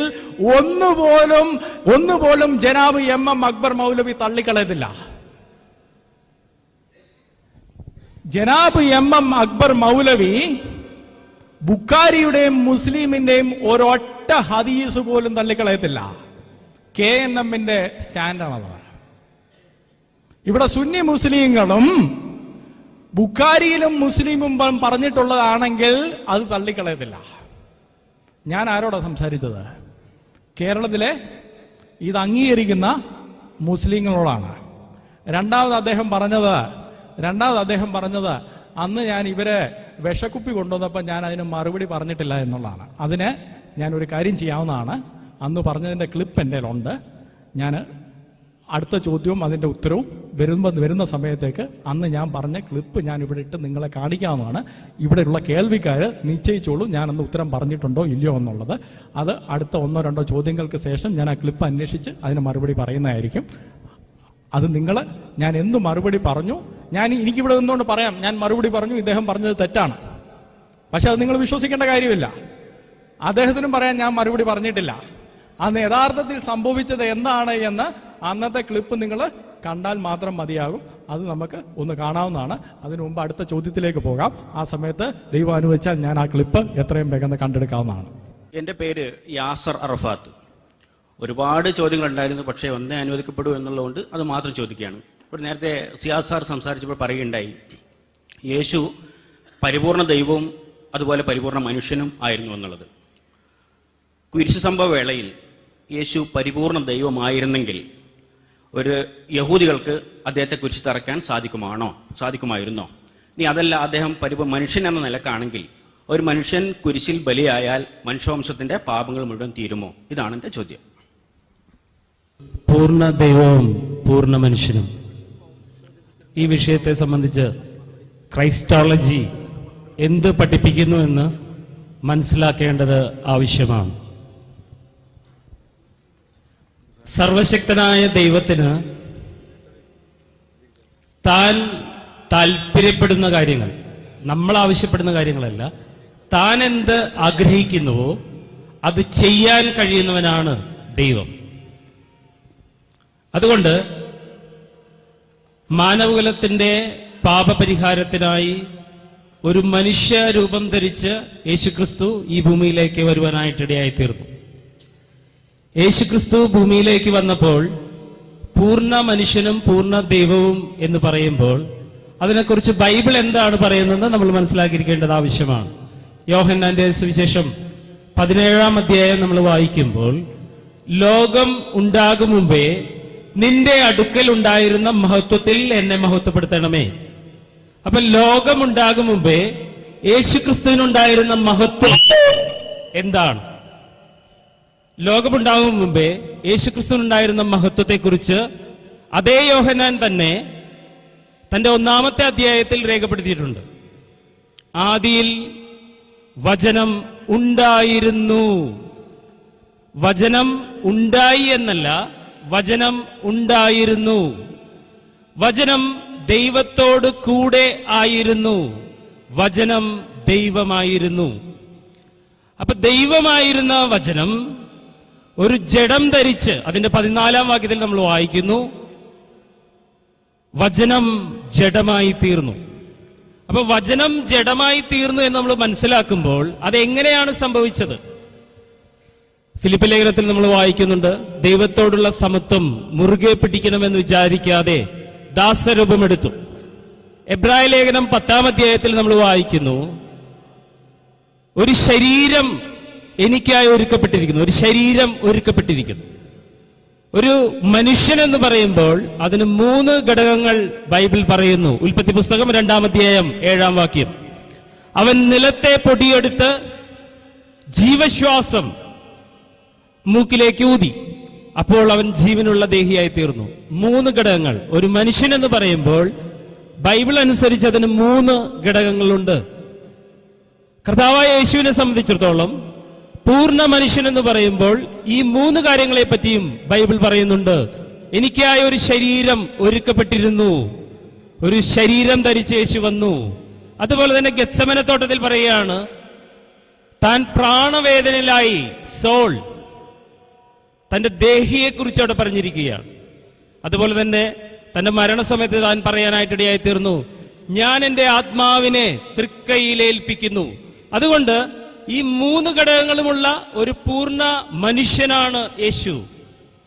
ഒന്നുപോലും ജനാബ് MM അക്ബർ മൗലവി തള്ളിക്കളയത്തില്ല. ജനാബ് MM അക്ബർ മൗലവി ബുഖാരിയുടെയും മുസ്ലിമിന്റെയും ഒരൊറ്റ ഹദീസ് പോലും തള്ളിക്കളയത്തില്ല. KNMന്റെ സ്റ്റാൻഡാണത്. ഇവിടെ സുന്നി മുസ്ലിങ്ങളും ബുഖാരിയിലും മുസ്ലിമും പറഞ്ഞിട്ടുള്ളതാണെങ്കിൽ അത് തള്ളിക്കളയത്തില്ല. ഞാൻ ആരോടാ സംസാരിച്ചത്? കേരളത്തിലെ ഇത് അംഗീകരിക്കുന്ന മുസ്ലിങ്ങളോടാണ്. രണ്ടാമത് അദ്ദേഹം പറഞ്ഞത് അന്ന് ഞാൻ ഇവരെ വിഷക്കുപ്പി കൊണ്ടുവന്നപ്പോൾ ഞാൻ അതിന് മറുപടി പറഞ്ഞിട്ടില്ല എന്നുള്ളതാണ്. അതിന് ഞാൻ ഒരു കാര്യം ചെയ്യാവുന്നതാണ്. അന്ന് പറഞ്ഞതിൻ്റെ ക്ലിപ്പ് എൻ്റെ കയ്യിലുണ്ട്. ഞാൻ അടുത്ത ചോദ്യവും അതിൻ്റെ ഉത്തരവും വരുന്ന സമയത്തേക്ക് അന്ന് ഞാൻ പറഞ്ഞ ക്ലിപ്പ് ഞാൻ ഇവിടെ ഇട്ട് നിങ്ങളെ കാണിക്കാവുന്നതാണ്. ഇവിടെയുള്ള കേൾവിക്കാർ നിശ്ചയിച്ചോളൂ ഞാൻ അന്ന് ഉത്തരം പറഞ്ഞിട്ടുണ്ടോ ഇല്ലയോ എന്നുള്ളത്. അത് അടുത്ത 1-2 ചോദ്യങ്ങൾക്ക് ശേഷം ഞാൻ ആ ക്ലിപ്പ് അന്വേഷിച്ച് അതിന് മറുപടി പറയുന്നതായിരിക്കും. അത് ഞാൻ എന്ത് മറുപടി പറഞ്ഞു, എനിക്കിവിടെ നിന്നുകൊണ്ട് പറയാം ഞാൻ മറുപടി പറഞ്ഞു, ഇദ്ദേഹം പറഞ്ഞത് തെറ്റാണ്. പക്ഷെ അത് നിങ്ങൾ വിശ്വസിക്കേണ്ട കാര്യമില്ല. അദ്ദേഹത്തിനും പറയാൻ ഞാൻ മറുപടി പറഞ്ഞിട്ടില്ല. അന്ന് യഥാർത്ഥത്തിൽ സംഭവിച്ചത് എന്താണ് എന്ന് അന്നത്തെ ക്ലിപ്പ് നിങ്ങൾ കണ്ടാൽ മാത്രം മതിയാകും. അത് നമുക്ക് ഒന്ന് കാണാവുന്നതാണ്. അതിനു മുമ്പ് അടുത്ത ചോദ്യത്തിലേക്ക് പോകാം. ആ സമയത്ത് ദൈവം അനുവദിച്ചാൽ ഞാൻ ആ ക്ലിപ്പ് എത്രയും വേഗം കണ്ടെടുക്കാവുന്നതാണ്. എൻ്റെ പേര് യാസർ അറഫാത്ത്. ഒരുപാട് ചോദ്യങ്ങൾ ഉണ്ടായിരുന്നു, പക്ഷേ ഒന്നേ അനുവദിക്കപ്പെടൂ എന്നുള്ളതുകൊണ്ട് അത് മാത്രം ചോദിക്കുകയാണ്. ഇപ്പോൾ നേരത്തെ സിയാസ് സാർ സംസാരിച്ചപ്പോൾ പറയുകയുണ്ടായി, യേശു പരിപൂർണ ദൈവവും അതുപോലെ പരിപൂർണ മനുഷ്യനും ആയിരുന്നു എന്നുള്ളത്. കുരിശ് സംഭവ വേളയിൽ യേശു പരിപൂർണ ദൈവമായിരുന്നെങ്കിൽ ഒരു യഹൂദികൾക്ക് അദ്ദേഹത്തെ കുരിശ് തറയ്ക്കാൻ സാധിക്കുമായിരുന്നോ? ഇനി അതല്ല, അദ്ദേഹം മനുഷ്യൻ എന്ന നിലക്കാണെങ്കിൽ ഒരു മനുഷ്യൻ കുരിശിൽ ബലിയായാൽ മനുഷ്യവംശത്തിന്റെ പാപങ്ങൾ മുഴുവൻ തീരുമോ? ഇതാണ് എൻ്റെ ചോദ്യം. പൂർണ്ണ ദൈവവും പൂർണ്ണ മനുഷ്യനും ഈ വിഷയത്തെ സംബന്ധിച്ച് ക്രൈസ്റ്റോളജി എന്ത് പഠിപ്പിക്കുന്നു എന്ന് മനസ്സിലാക്കേണ്ടത് ആവശ്യമാണ്. സർവശക്തനായ ദൈവത്തിന് താൻ താല്പര്യപ്പെടുന്ന കാര്യങ്ങൾ, നമ്മൾ ആവശ്യപ്പെടുന്ന കാര്യങ്ങളല്ല, താൻ എന്ത് ആഗ്രഹിക്കുന്നുവോ അത് ചെയ്യാൻ കഴിയുന്നവനാണ് ദൈവം. അതുകൊണ്ട് മാനവകുലത്തിന്റെ പാപപരിഹാരത്തിനായി ഒരു മനുഷ്യ രൂപം ധരിച്ച് യേശുക്രിസ്തു ഈ ഭൂമിയിലേക്ക് വരുവാനായിട്ടിടയായി തീർന്നു. യേശുക്രിസ്തു ഭൂമിയിലേക്ക് വന്നപ്പോൾ പൂർണ്ണ മനുഷ്യനും പൂർണ്ണ ദൈവവും എന്ന് പറയുമ്പോൾ അതിനെക്കുറിച്ച് ബൈബിൾ എന്താണ് പറയുന്നത് നമ്മൾ മനസ്സിലാക്കിയിരിക്കേണ്ടത് ആവശ്യമാണ്. യോഹന്നാന്റെ സുവിശേഷം 17-ാം അധ്യായം നമ്മൾ വായിക്കുമ്പോൾ, ലോകം ഉണ്ടാകും മുമ്പേ നിന്റെ അടുക്കൽ ഉണ്ടായിരുന്ന മഹത്വത്തിൽ എന്നെ മഹത്വപ്പെടുത്തണമേ. അപ്പൊ ലോകം ഉണ്ടാകും മുമ്പേ യേശുക്രിസ്തുവിനുണ്ടായിരുന്ന മഹത്വം എന്താണ്? ലോകമുണ്ടാകും മുമ്പേ യേശുക്രിസ്തുവിനുണ്ടായിരുന്ന മഹത്വത്തെക്കുറിച്ച് അതേ യോഹന്നാൻ തന്നെ തന്റെ 1-ാമത്തെ അധ്യായത്തിൽ രേഖപ്പെടുത്തിയിട്ടുണ്ട്. ആദിയിൽ വചനം ഉണ്ടായിരുന്നു. വചനം ഉണ്ടായി എന്നല്ല, വചനം ഉണ്ടായിരുന്നു. വചനം ദൈവത്തോട് കൂടെ ആയിരുന്നു. വചനം ദൈവമായിരുന്നു. അപ്പൊ ദൈവമായിരുന്ന വചനം ഒരു ജഡം ധരിച്ച്, അതിന്റെ 14-ാം വാക്യത്തിൽ നമ്മൾ വായിക്കുന്നു, വചനം ജഡമായി തീർന്നു. അപ്പൊ വചനം ജഡമായി തീർന്നു എന്ന് നമ്മൾ മനസ്സിലാക്കുമ്പോൾ അതെങ്ങനെയാണ് സംഭവിച്ചത്? ഫിലിപ്പ് ലേഖനത്തിൽ നമ്മൾ വായിക്കുന്നുണ്ട്, ദൈവത്തോടുള്ള സമത്വം മുറുകെ പിടിക്കണമെന്ന് വിചാരിക്കാതെ ദാസരൂപമെടുത്തു. എബ്രായ ലേഖനം 10-ാം അധ്യായത്തിൽ നമ്മൾ വായിക്കുന്നു, ഒരു ശരീരം എനിക്കായി ഒരുക്കപ്പെട്ടിരിക്കുന്നു. ഒരു ശരീരം ഒരുക്കപ്പെട്ടിരിക്കുന്നു. ഒരു മനുഷ്യൻ എന്ന് പറയുമ്പോൾ അതിന് 3 ഘടകങ്ങൾ ബൈബിൾ പറയുന്നു. ഉൽപ്പത്തി പുസ്തകം 2-ാം അധ്യായം 7-ാം വാക്യം, അവൻ നിലത്തെ പൊടിയെടുത്ത് ജീവശ്വാസം മൂക്കിലേക്ക് ഊതി, അപ്പോൾ അവൻ ജീവനുള്ള ദേഹിയായി തീർന്നു. 3 ഘടകങ്ങൾ. ഒരു മനുഷ്യൻ എന്ന് പറയുമ്പോൾ ബൈബിൾ അനുസരിച്ച് അതിന് 3 ഘടകങ്ങളുണ്ട്. കർത്താവായ യേശുവിനെ സംബന്ധിച്ചിടത്തോളം പൂർണ്ണ മനുഷ്യൻ എന്ന് പറയുമ്പോൾ ഈ 3 കാര്യങ്ങളെ പറ്റിയും ബൈബിൾ പറയുന്നുണ്ട്. എനിക്കായി ഒരു ശരീരം ഒരുക്കപ്പെട്ടിരുന്നു. ഒരു ശരീരം ധരിച്ച് യേശു വന്നു. അതുപോലെ തന്നെ ഗെത്സമന തോട്ടത്തിൽ പറയുകയാണ്, താൻ പ്രാണവേദനയിലായി, സോൾ, തന്റെ ദേഹിയെ കുറിച്ച് അവിടെ പറഞ്ഞിരിക്കുകയാണ്. അതുപോലെ തന്നെ തന്റെ മരണസമയത്ത് താൻ പറയാനായിട്ടിടയായി തീർന്നു, ഞാൻ എൻ്റെ ആത്മാവിനെ തൃക്കൈയിലേൽപ്പിക്കുന്നു. അതുകൊണ്ട് ഈ 3 ഘടകങ്ങളുമുള്ള ഒരു പൂർണ്ണ മനുഷ്യനാണ് യേശു.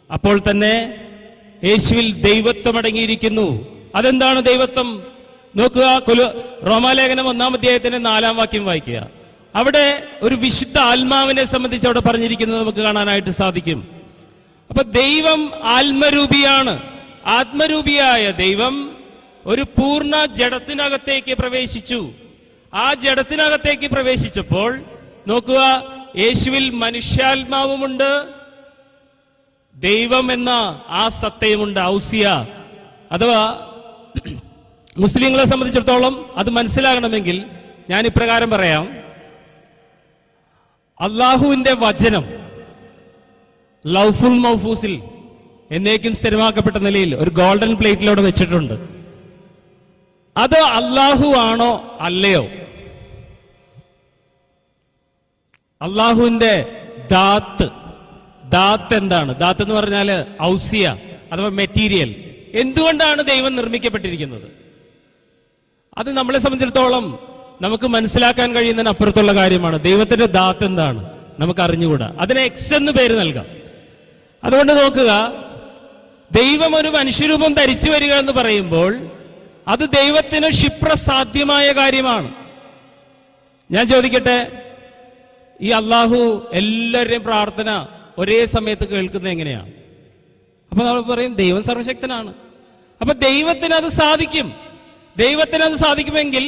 അപ്പോൾ തന്നെ യേശുവിൽ ദൈവത്വം അടങ്ങിയിരിക്കുന്നു. അതെന്താണ് ദൈവത്വം? നോക്കുക, റോമാലേഖനം 1-ാം അധ്യായത്തിന്റെ 4-ാം വാക്യം വായിക്കുക. അവിടെ ഒരു വിശുദ്ധ ആത്മാവിനെ സംബന്ധിച്ച് അവിടെ പറഞ്ഞിരിക്കുന്നത് നമുക്ക് കാണാനായിട്ട് സാധിക്കും. അപ്പൊ ദൈവം ആത്മരൂപിയാണ്. ആത്മരൂപിയായ ദൈവം ഒരു പൂർണ്ണ ജഡത്തിനകത്തേക്ക് പ്രവേശിച്ചു. ആ ജഡത്തിനകത്തേക്ക് പ്രവേശിച്ചപ്പോൾ നോക്കുക, യേശുവിൽ മനുഷ്യാത്മാവുമുണ്ട്, ദൈവം എന്ന ആ സത്തയുമുണ്ട്, ഔസിയ. അഥവാ മുസ്ലിങ്ങളെ സംബന്ധിച്ചിടത്തോളം അത് മനസ്സിലാകണമെങ്കിൽ ഞാൻ ഇപ്രകാരം പറയാം. അള്ളാഹുവിന്റെ വചനം ലൗഫുൽ മൗഫൂസിൽ എന്നേക്കും സ്ഥിരമാക്കപ്പെട്ട നിലയിൽ ഒരു ഗോൾഡൻ പ്ലേറ്റിലൂടെ വെച്ചിട്ടുണ്ട്. അത് അള്ളാഹു ആണോ അല്ലയോ? അള്ളാഹുവിന്റെ ദാത്ത് എന്താണ്? ദാത്ത് എന്ന് പറഞ്ഞാൽ ഔസിയ അഥവാ മെറ്റീരിയൽ. എന്തുകൊണ്ടാണ് ദൈവം നിർമ്മിക്കപ്പെട്ടിരിക്കുന്നത്? അത് നമ്മളെ സംബന്ധിച്ചിടത്തോളം നമുക്ക് മനസ്സിലാക്കാൻ കഴിയുന്നതിന് അപ്പുറത്തുള്ള കാര്യമാണ്. ദൈവത്തിന്റെ ദാത്ത് എന്താണ് നമുക്ക് അറിഞ്ഞുകൂടാ. അതിന് എക്സ് എന്ന് പേര് നൽകാം. അതുകൊണ്ട് നോക്കുക, ദൈവം ഒരു മനുഷ്യരൂപം ധരിച്ചു വരിക എന്ന് പറയുമ്പോൾ അത് ദൈവത്തിന് ക്ഷിപ്രസാധ്യമായ കാര്യമാണ്. ഞാൻ ചോദിക്കട്ടെ, ഈ അള്ളാഹു എല്ലാവരുടെയും പ്രാർത്ഥന ഒരേ സമയത്ത് കേൾക്കുന്നത് എങ്ങനെയാണ്? അപ്പൊ നമ്മൾ പറയും ദൈവം സർവശക്തനാണ്. അപ്പൊ ദൈവത്തിന് അത് സാധിക്കും. ദൈവത്തിന് അത് സാധിക്കുമെങ്കിൽ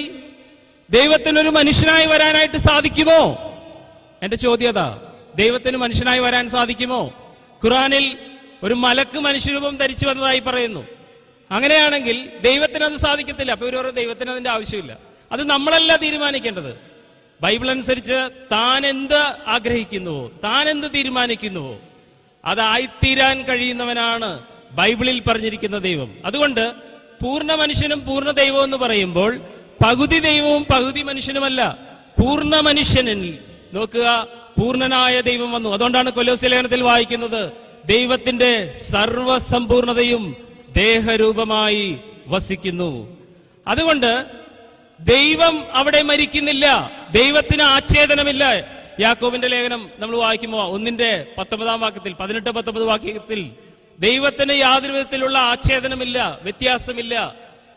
ദൈവത്തിനൊരു മനുഷ്യനായി വരാനായിട്ട് സാധിക്കുമോ? എന്റെ ചോദ്യം അതാ. ദൈവത്തിന് മനുഷ്യനായി വരാൻ സാധിക്കുമോ? ഖുറാനിൽ ഒരു മലക്ക് മനുഷ്യരൂപം ധരിച്ചു വന്നതായി പറയുന്നു. അങ്ങനെയാണെങ്കിൽ ദൈവത്തിന് അത് സാധിക്കത്തില്ല. അപ്പൊ ഇവർ ദൈവത്തിന് അതിന്റെ ആവശ്യമില്ല. അത് നമ്മളല്ല തീരുമാനിക്കേണ്ടത്. ബൈബിൾ അനുസരിച്ച് താൻ എന്ത് ആഗ്രഹിക്കുന്നുവോ, താൻ എന്ത് തീരുമാനിക്കുന്നുവോ അതായിത്തീരാൻ കഴിയുന്നവനാണ് ബൈബിളിൽ പറഞ്ഞിരിക്കുന്ന ദൈവം. അതുകൊണ്ട് പൂർണ്ണ മനുഷ്യനും പൂർണ്ണ ദൈവവും എന്ന് പറയുമ്പോൾ പകുതി ദൈവവും പകുതി മനുഷ്യനുമല്ല, പൂർണ്ണ മനുഷ്യനിൽ നോക്കുക, പൂർണ്ണനായ ദൈവം വന്നു. അതുകൊണ്ടാണ് കൊലോസ്യ ലേഖനത്തിൽ വായിക്കുന്നത്, ദൈവത്തിന്റെ സർവസമ്പൂർണതയും ദേഹരൂപമായി വസിക്കുന്നു. അതുകൊണ്ട് ദൈവം അവിടെ മരിക്കുന്നില്ല, ദൈവത്തിന് ആച്ഛേദനമില്ല. യാക്കോബിന്റെ ലേഖനം നമ്മൾ വായിക്കുമ്പോൾ 1:19 18-19 വാക്യത്തിൽ ദൈവത്തിന് യാതൊരു വിധത്തിലുള്ള ആച്ഛേദനമില്ല, വ്യത്യാസമില്ല.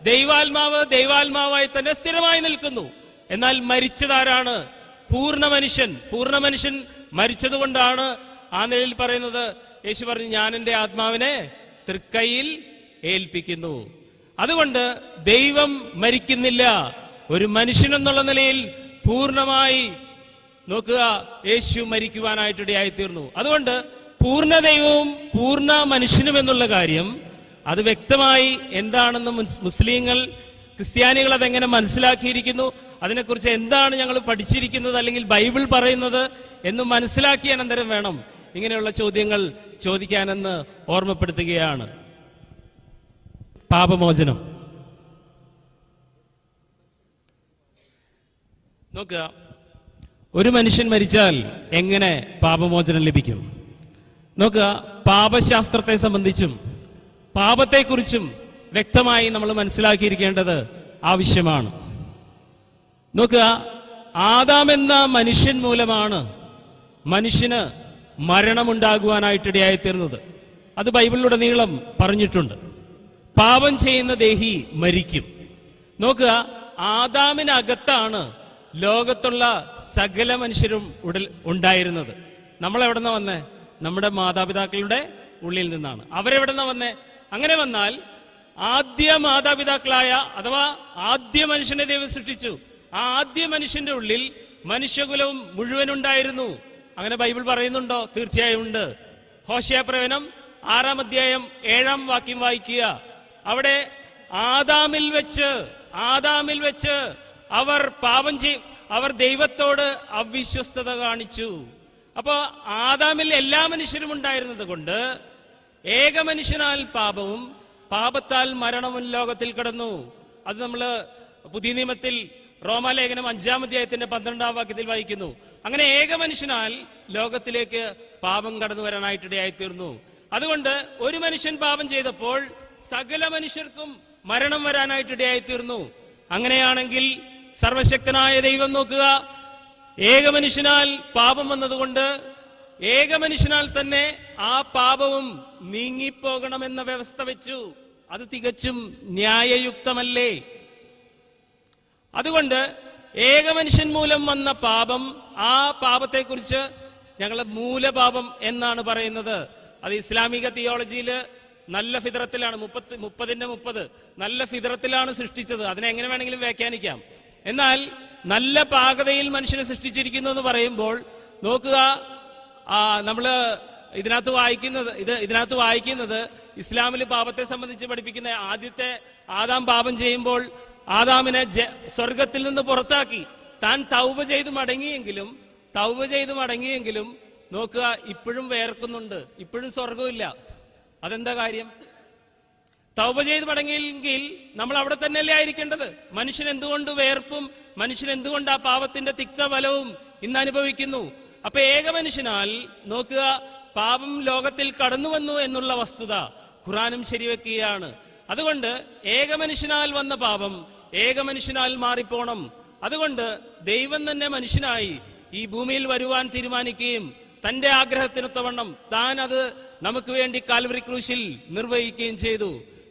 ദൈവാത്മാവ് ദൈവാത്മാവായി തന്നെ സ്ഥിരമായി നിൽക്കുന്നു. എന്നാൽ മരിച്ചതാരാണ്? പൂർണ്ണ മനുഷ്യൻ. പൂർണ്ണ മനുഷ്യൻ മരിച്ചതുകൊണ്ടാണ് ആ നിലയിൽ പറയുന്നത്. യേശു പറഞ്ഞു, ഞാൻ എൻ്റെ ആത്മാവിനെ തൃക്കൈയിൽ ഏൽപ്പിക്കുന്നു. അതുകൊണ്ട് ദൈവം മരിക്കുന്നില്ല. ഒരു മനുഷ്യൻ എന്നുള്ള നിലയിൽ പൂർണ്ണമായി നോക്കുക, യേശു മരിക്കുവാനായിട്ടിടയായി തീർന്നു. അതുകൊണ്ട് പൂർണ്ണ ദൈവവും പൂർണ്ണ മനുഷ്യനും എന്നുള്ള കാര്യം അത് വ്യക്തമായി എന്താണെന്ന് മുസ്ലിങ്ങൾ, ക്രിസ്ത്യാനികൾ അതെങ്ങനെ മനസ്സിലാക്കിയിരിക്കുന്നു, അതിനെക്കുറിച്ച് എന്താണ് ഞങ്ങൾ പഠിച്ചിരിക്കുന്നത് അല്ലെങ്കിൽ ബൈബിൾ പറയുന്നത് എന്ന് മനസ്സിലാക്കിയ അനന്തരം വേണം ഇങ്ങനെയുള്ള ചോദ്യങ്ങൾ ചോദിക്കാനെന്ന് ഓർമ്മപ്പെടുത്തുകയാണ്. പാപമോചനം നോക്കുക, ഒരു മനുഷ്യൻ മരിച്ചാൽ എങ്ങനെ പാപമോചനം ലഭിക്കും? നോക്കുക, പാപശാസ്ത്രത്തെ സംബന്ധിച്ചും പാപത്തെക്കുറിച്ചും വ്യക്തമായി നമ്മൾ മനസ്സിലാക്കിയിരിക്കേണ്ടത് ആവശ്യമാണ്. നോക്കുക, ആദാം എന്ന മനുഷ്യൻ മൂലമാണ് മനുഷ്യന് മരണമുണ്ടാകുവാനായിട്ടിടയായി തീർന്നത്. അത് ബൈബിളിലുടനീളം പറഞ്ഞിട്ടുണ്ട്. പാപം ചെയ്യുന്ന ദേഹി മരിക്കും. നോക്കുക, ആദാമിനകത്താണ് ലോകത്തുള്ള സകല മനുഷ്യരും ഉണ്ടായിരുന്നത്. നമ്മളെവിടെന്നാ വന്നേ? നമ്മുടെ മാതാപിതാക്കളുടെ ഉള്ളിൽ നിന്നാണ്. അവരെവിടെന്നാ വന്നേ? അങ്ങനെ വന്നാൽ ആദ്യ മാതാപിതാക്കളായ അഥവാ ആദ്യ മനുഷ്യനെ ദൈവം സൃഷ്ടിച്ചു. ആ ആദ്യ മനുഷ്യന്റെ ഉള്ളിൽ മനുഷ്യകുലവും മുഴുവൻ ഉണ്ടായിരുന്നു. അങ്ങനെ ബൈബിൾ പറയുന്നുണ്ടോ? തീർച്ചയായും ഉണ്ട്. ഹോശേയ പ്രവചനം 6-7 വാക്യം വായിക്കുക. അവിടെ ആദാമിൽ വെച്ച് അവർ പാപം അവർ ദൈവത്തോട് അവിശ്വസ്തത കാണിച്ചു. അപ്പോ ആദാമിൽ എല്ലാ മനുഷ്യരും ഉണ്ടായിരുന്നത് കൊണ്ട് ഏക മനുഷ്യനാൽ പാപവും പാപത്താൽ മരണവും ലോകത്തിൽ കടന്നു. അത് നമ്മൾ പുതിയ നിയമത്തിൽ റോമാലേഖനം 5-12 വാക്യത്തിൽ വായിക്കുന്നു. അങ്ങനെ ഏക മനുഷ്യനാൽ ലോകത്തിലേക്ക് പാപം കടന്നു വരാനായിട്ടിടയായി തീർന്നു. അതുകൊണ്ട് ഒരു മനുഷ്യൻ പാപം ചെയ്തപ്പോൾ സകല മനുഷ്യർക്കും മരണം വരാനായിട്ടിടയായി തീർന്നു. അങ്ങനെയാണെങ്കിൽ സർവശക്തനായ ദൈവം നോക്കുക, ഏക മനുഷ്യനാൽ പാപം വന്നതുകൊണ്ട് ഏക മനുഷ്യനാൽ തന്നെ ആ പാപവും നീങ്ങിപ്പോകണമെന്ന വ്യവസ്ഥ വെച്ചു. അത് തികച്ചും ന്യായയുക്തമല്ലേ? അതുകൊണ്ട് ഏക മനുഷ്യൻ മൂലം വന്ന പാപം, ആ പാപത്തെക്കുറിച്ച് ഞങ്ങൾ മൂലപാപം എന്നാണ് പറയുന്നത്. അത് ഇസ്ലാമിക തിയോളജിയിൽ നല്ല ഫിദ്റത്തിലാണ് 30-30 നല്ല ഫിദ്റത്തിലാണ് സൃഷ്ടിച്ചത്. അതിനെ എങ്ങനെ വേണമെങ്കിലും വ്യാഖ്യാനിക്കാം. എന്നാൽ നല്ല പാകതയിൽ മനുഷ്യനെ സൃഷ്ടിച്ചിരിക്കുന്നു എന്ന് പറയുമ്പോൾ നോക്കുക, നമ്മള് ഇതിനകത്ത് വായിക്കുന്നത് ഇസ്ലാമിൽ പാപത്തെ സംബന്ധിച്ച് പഠിപ്പിക്കുന്ന ആദ്യത്തെ ആദാം പാപം ചെയ്യുമ്പോൾ ആദാമിനെ സ്വർഗത്തിൽ നിന്ന് പുറത്താക്കി. താൻ തൗബ ചെയ്ത് മടങ്ങിയെങ്കിലും നോക്കുക, ഇപ്പോഴും വേർക്കുന്നുണ്ട്, ഇപ്പോഴും സ്വർഗമില്ല. അതെന്താ കാര്യം? തൗബ ചെയ്ത് മടങ്ങിയെങ്കിൽ നമ്മൾ അവിടെ തന്നെയല്ലേ ആയിരിക്കേണ്ടത്? മനുഷ്യൻ എന്തുകൊണ്ട് വേർപ്പും, മനുഷ്യൻ എന്തുകൊണ്ട് ആ പാപത്തിന്റെ തിക്തഫലവും ഇന്ന് അനുഭവിക്കുന്നു? അപ്പൊ ഏക മനുഷ്യനാൽ നോക്കുക, പാപം ലോകത്തിൽ കടന്നു വന്നു എന്നുള്ള വസ്തുത ഖുർആനും ശരിവെക്കുകയാണ്. അതുകൊണ്ട് ഏക മനുഷ്യനാൽ വന്ന പാപം ഏക മനുഷ്യനാൽ മാറിപ്പോണം. അതുകൊണ്ട് ദൈവം തന്നെ മനുഷ്യനായി ഈ ഭൂമിയിൽ വരുവാൻ തീരുമാനിക്കുകയും തന്റെ ആഗ്രഹത്തിനൊത്തവണ്ണം താൻ അത് നമുക്ക് വേണ്ടി കാൽവറി ക്രൂശിൽ നിർവഹിക്കുകയും ചെയ്തു.